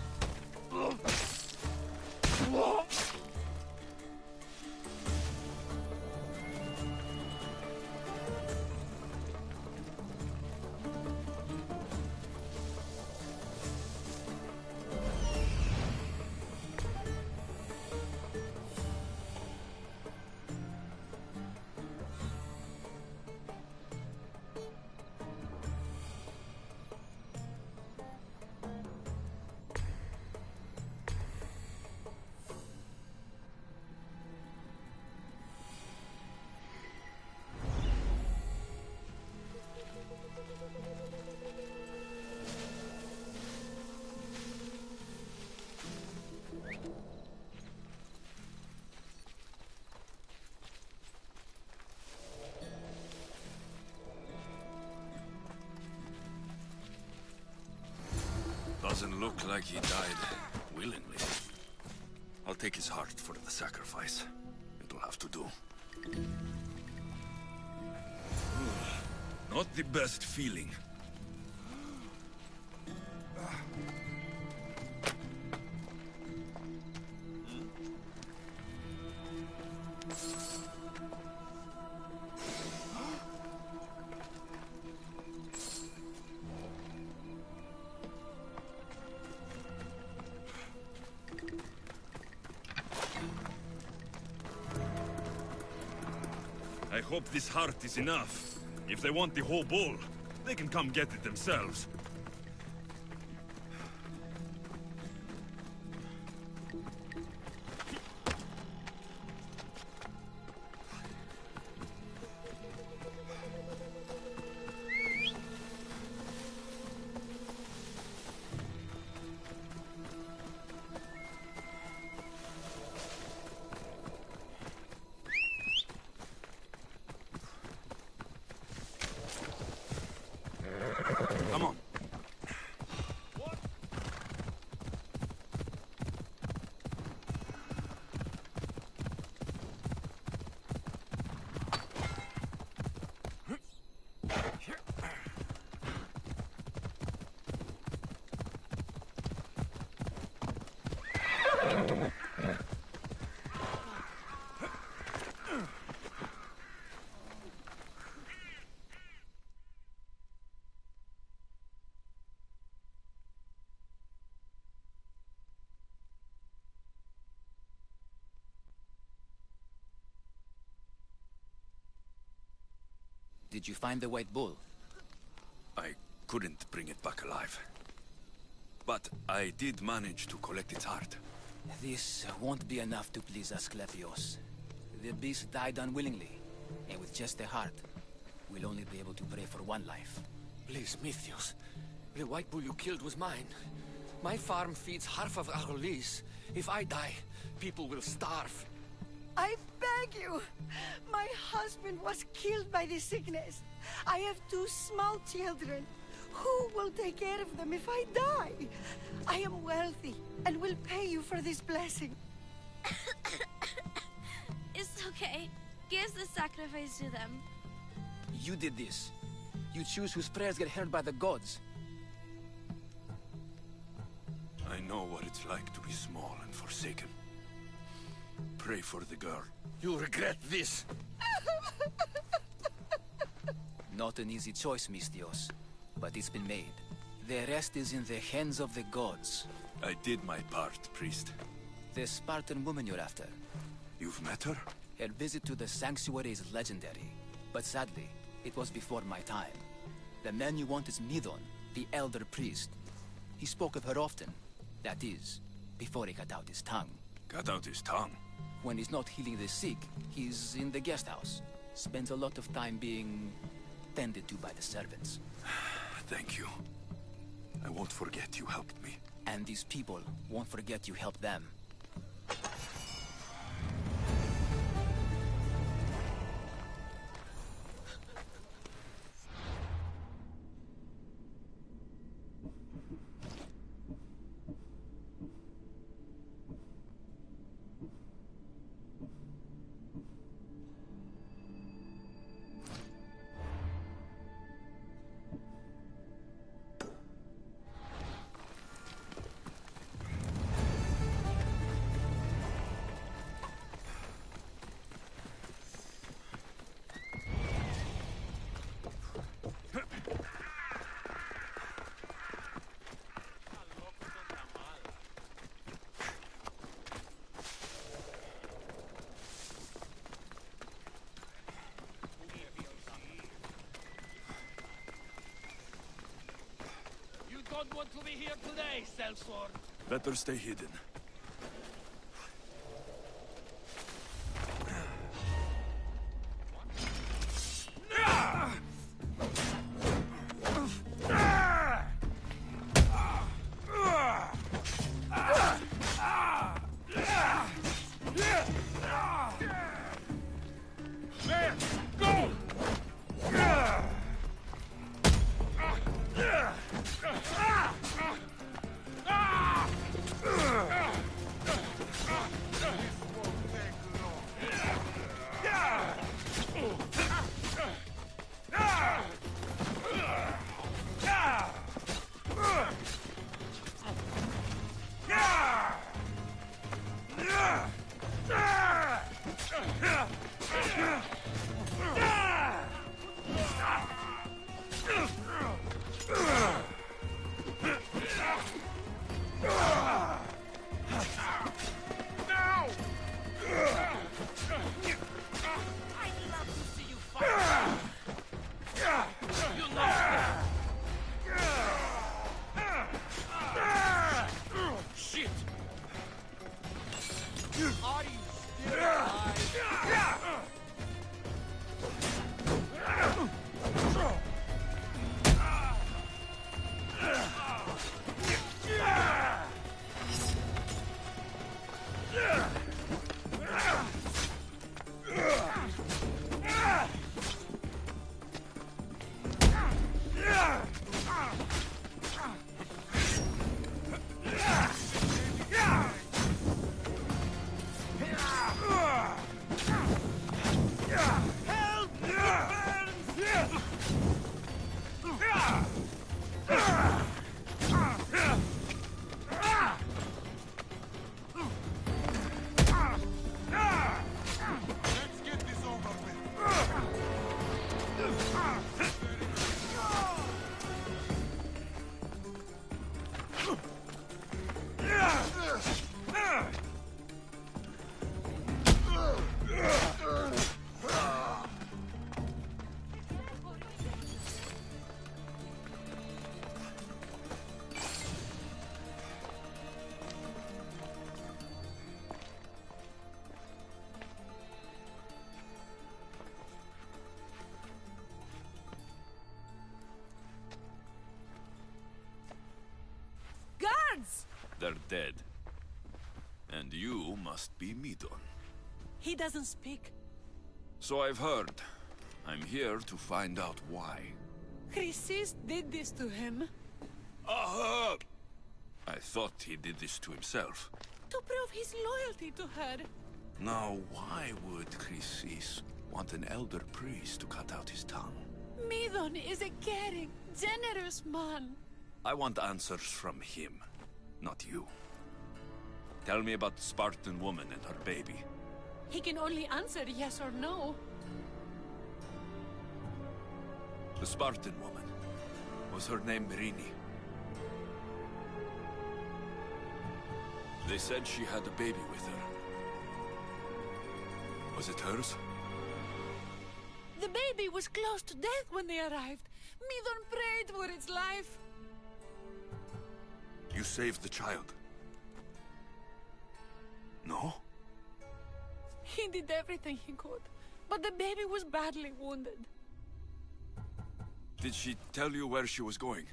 Doesn't look like he died willingly. I'll take his heart for the sacrifice. It'll have to do. Not the best feeling. I hope this heart is enough. If they want the whole bull, they can come get it themselves. Come on. Did you find the white bull? I couldn't bring it back alive. But I did manage to collect its heart. This won't be enough to please Asclepios. The beast died unwillingly, and with just the heart, we'll only be able to pray for one life. Please, Mythios. The white bull you killed was mine. My farm feeds half of Arolis. If I die, people will starve. I beg you! My husband was killed by the sickness. I have 2 small children. Who will take care of them if I die? I am wealthy and will pay you for this blessing. It's okay. Give the sacrifice to them. You did this. You choose whose prayers get heard by the gods. I know what it's like to be small and forsaken. Pray for the girl. You'll regret this. Not an easy choice, Mystios, but it's been made. The rest is in the hands of the gods. I did my part, priest. The Spartan woman you're after. You've met her? Her visit to the sanctuary is legendary, but sadly, it was before my time. The man you want is Midon, the elder priest. He spoke of her often. That is, before he cut out his tongue. Cut out his tongue? When he's not healing the sick, he's in the guest house. Spends a lot of time being tended to by the servants. Thank you. I won't forget you helped me. And these people won't forget you helped them. Don't want to be here today, sellsword. Better stay hidden. Ah! They're dead. And you must be Midon. He doesn't speak. So I've heard. I'm here to find out why. Chrysis did this to him. I thought he did this to himself. To prove his loyalty to her. Now, why would Chrysis want an elder priest to cut out his tongue? Midon is a caring, generous man. I want answers from him, not you. Tell me about the Spartan woman and her baby. He can only answer yes or no. The Spartan woman. Was her name Mirini? They said she had a baby with her. Was it hers? The baby was close to death when they arrived. Midon prayed for its life. You saved the child. No? He did everything he could, but the baby was badly wounded. Did she tell you where she was going?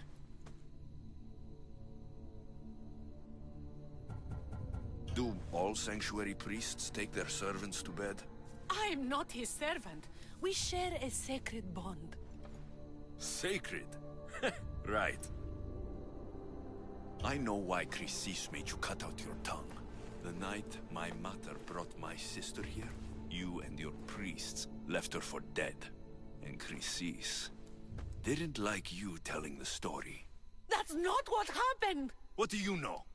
Do all sanctuary priests take their servants to bed? I am not his servant. We share a sacred bond. Sacred? Right. I know why Chrysis made you cut out your tongue. The night my mother brought my sister here, you and your priests left her for dead. And Chrysis didn't like you telling the story. That's not what happened! What do you know?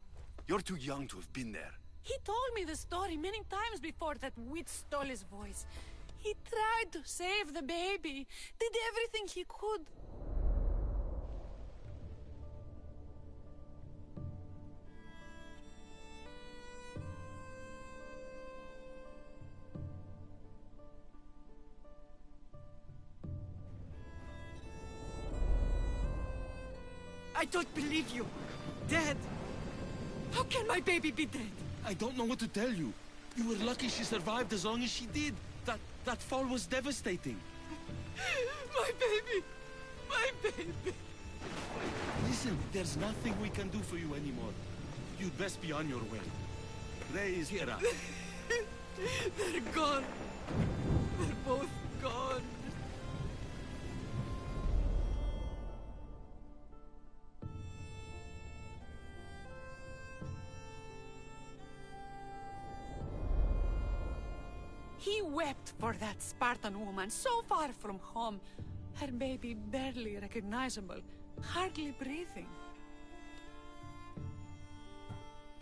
You're too young to have been there. He told me the story many times before that witch stole his voice. He tried to save the baby, did everything he could. I don't believe you. Dead. How can my baby be dead? I don't know what to tell you. You were lucky she survived as long as she did. That fall was devastating. My baby! My baby! Listen, there's nothing we can do for you anymore. You'd best be on your way. Ray is here. They're gone. They're both gone. He wept for that Spartan woman so far from home. Her baby barely recognizable, hardly breathing.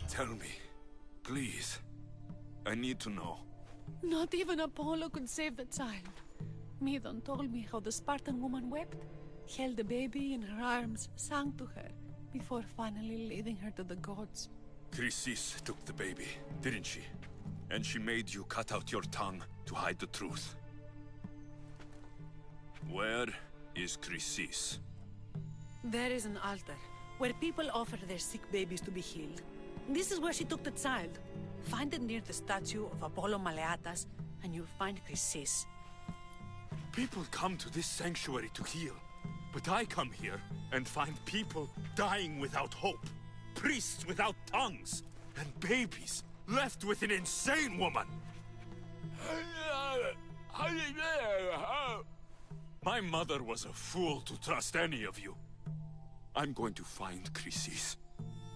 Tell me, please. I need to know. Not even Apollo could save the child. Midon told me how the Spartan woman wept, held the baby in her arms, sang to her, before finally leading her to the gods. Chrysis took the baby, didn't she? And she made you cut out your tongue to hide the truth. Where is Chrysis? There is an altar, where people offer their sick babies to be healed. This is where she took the child. Find it near the statue of Apollo Maleatas, and you'll find Chrysis. People come to this sanctuary to heal. But I come here and find people dying without hope. Priests without tongues. And babies left with an insane woman. My mother was a fool to trust any of you. I'm going to find Chrysis,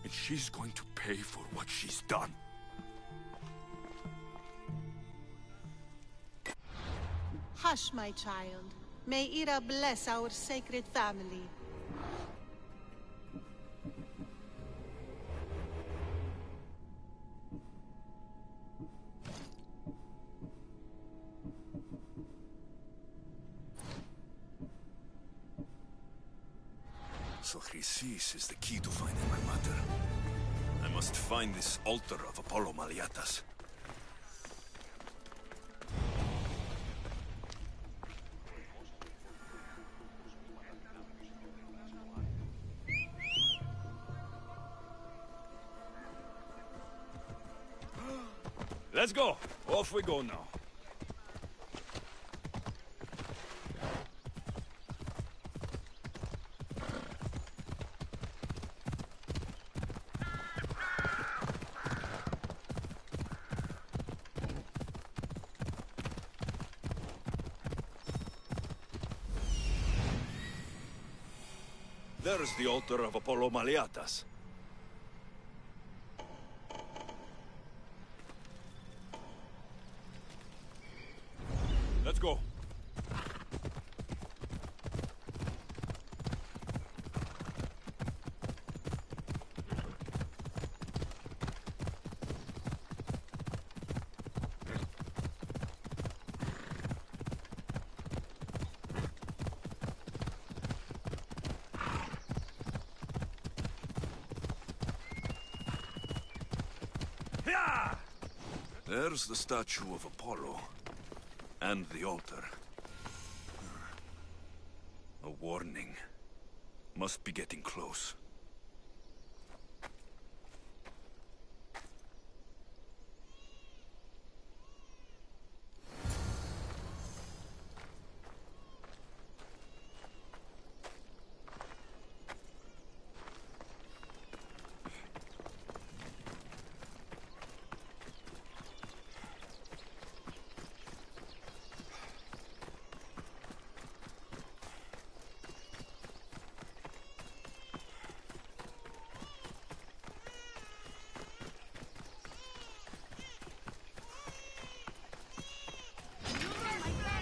and she's going to pay for what she's done. Hush, my child. May Ira bless our sacred family. So Chrysis is the key to finding my mother. I must find this altar of Apollo Maleatas. Let's go! Off we go now. There's the altar of Apollo Maliatas. Let's go. There's the statue of Apollo. And the altar. A warning. Must be getting close.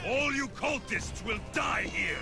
All you cultists will die here!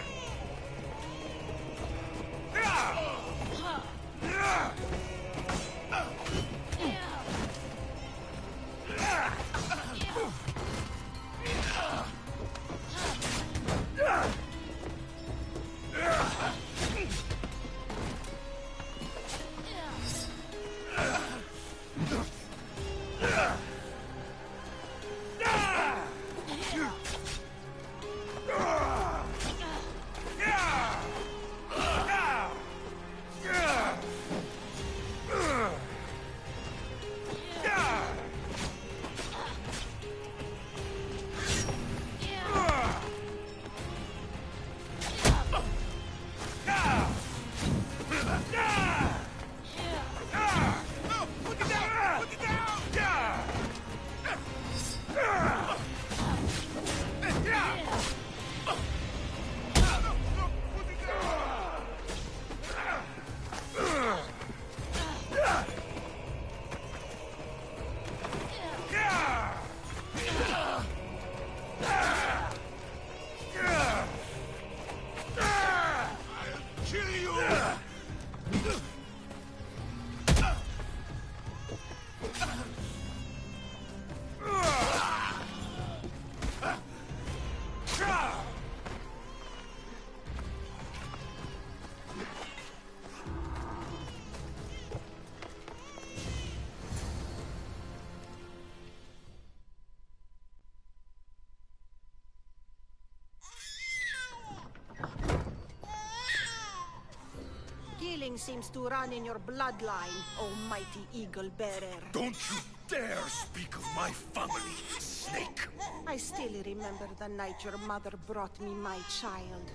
Killing seems to run in your bloodline, almighty eagle bearer. Don't you dare speak of my family, snake! I still remember the night your mother brought me my child.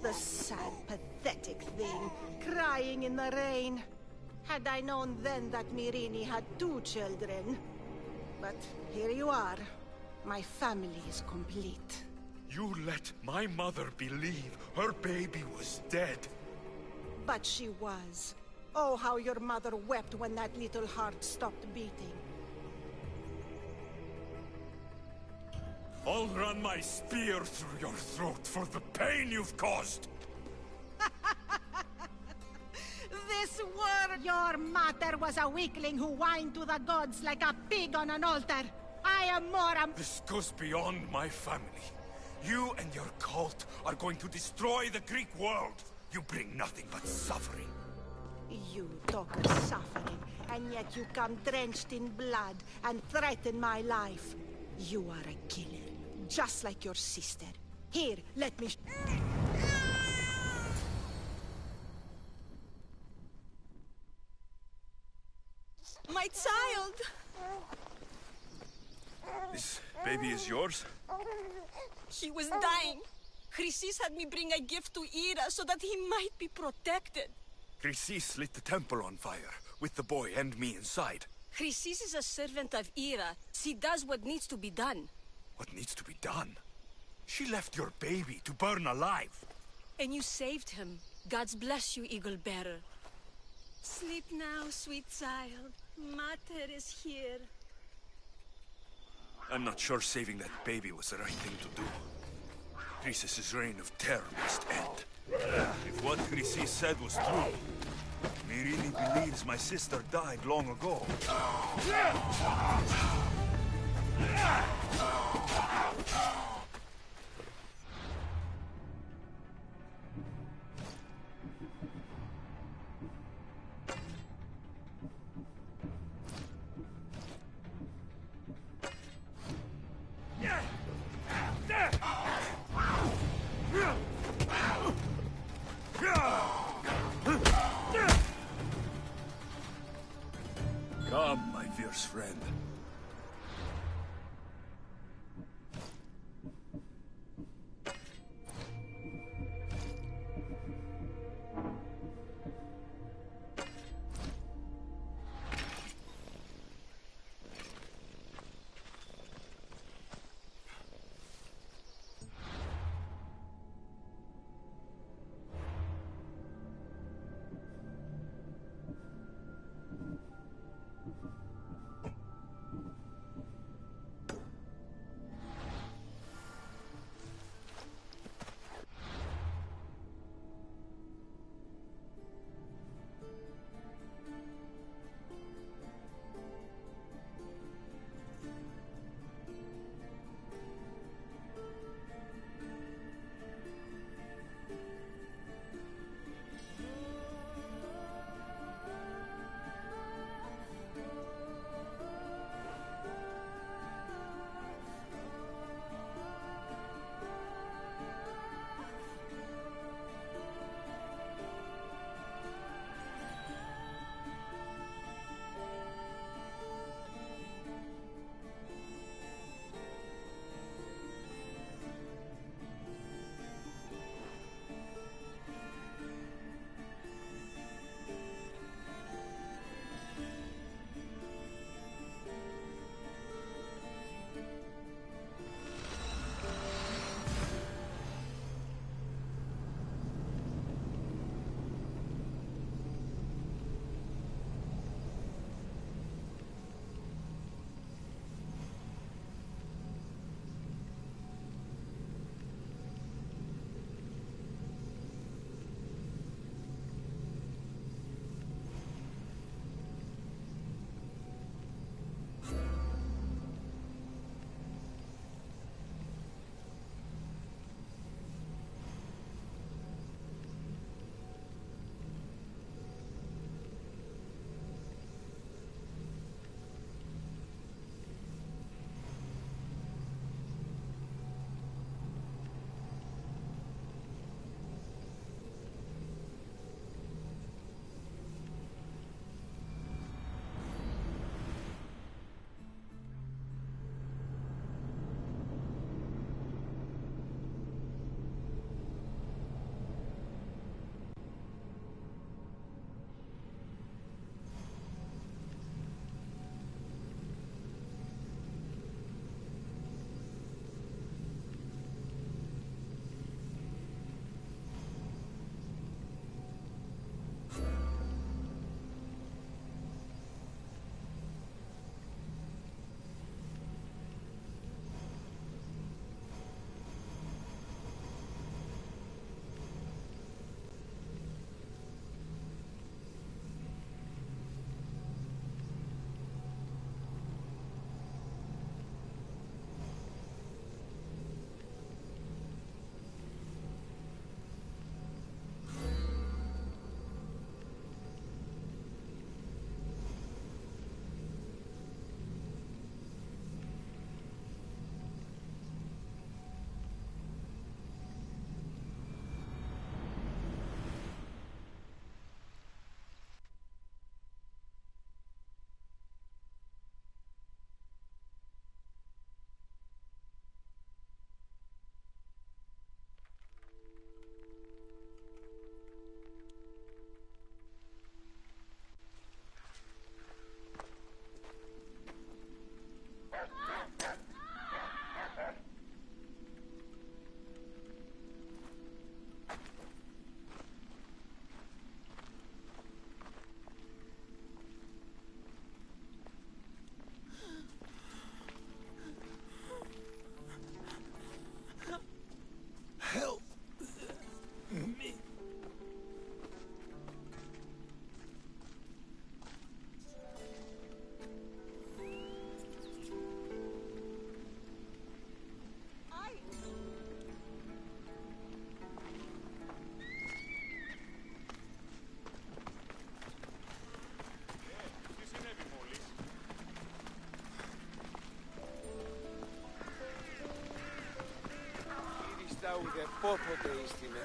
The sad, pathetic thing, crying in the rain. Had I known then that Mirini had 2 children. But here you are. My family is complete. You let my mother believe her baby was dead. But she was. Oh, how your mother wept when that little heart stopped beating. I'll run my spear through your throat for the pain you've caused! This war! Your mother was a weakling who whined to the gods like a pig on an altar. I am more This goes beyond my family. You and your cult are going to destroy the Greek world. You bring nothing but suffering. You talk of suffering, and yet you come drenched in blood and threaten my life. You are a killer, just like your sister. Here, let me... My child! This baby is yours? He was dying. Chrysis had me bring a gift to Ira so that he might be protected. Chrysis lit the temple on fire, with the boy and me inside. Chrysis is a servant of Ira. She does what needs to be done. What needs to be done? She left your baby to burn alive. And you saved him. God's bless you, Eagle Bearer. Sleep now, sweet child. Mater is here. I'm not sure saving that baby was the right thing to do. Croesus' reign of terror must end. If what Croesus said was true, he really believes my sister died long ago. Come, my fierce friend. ουδε πόποτε ίστιμε.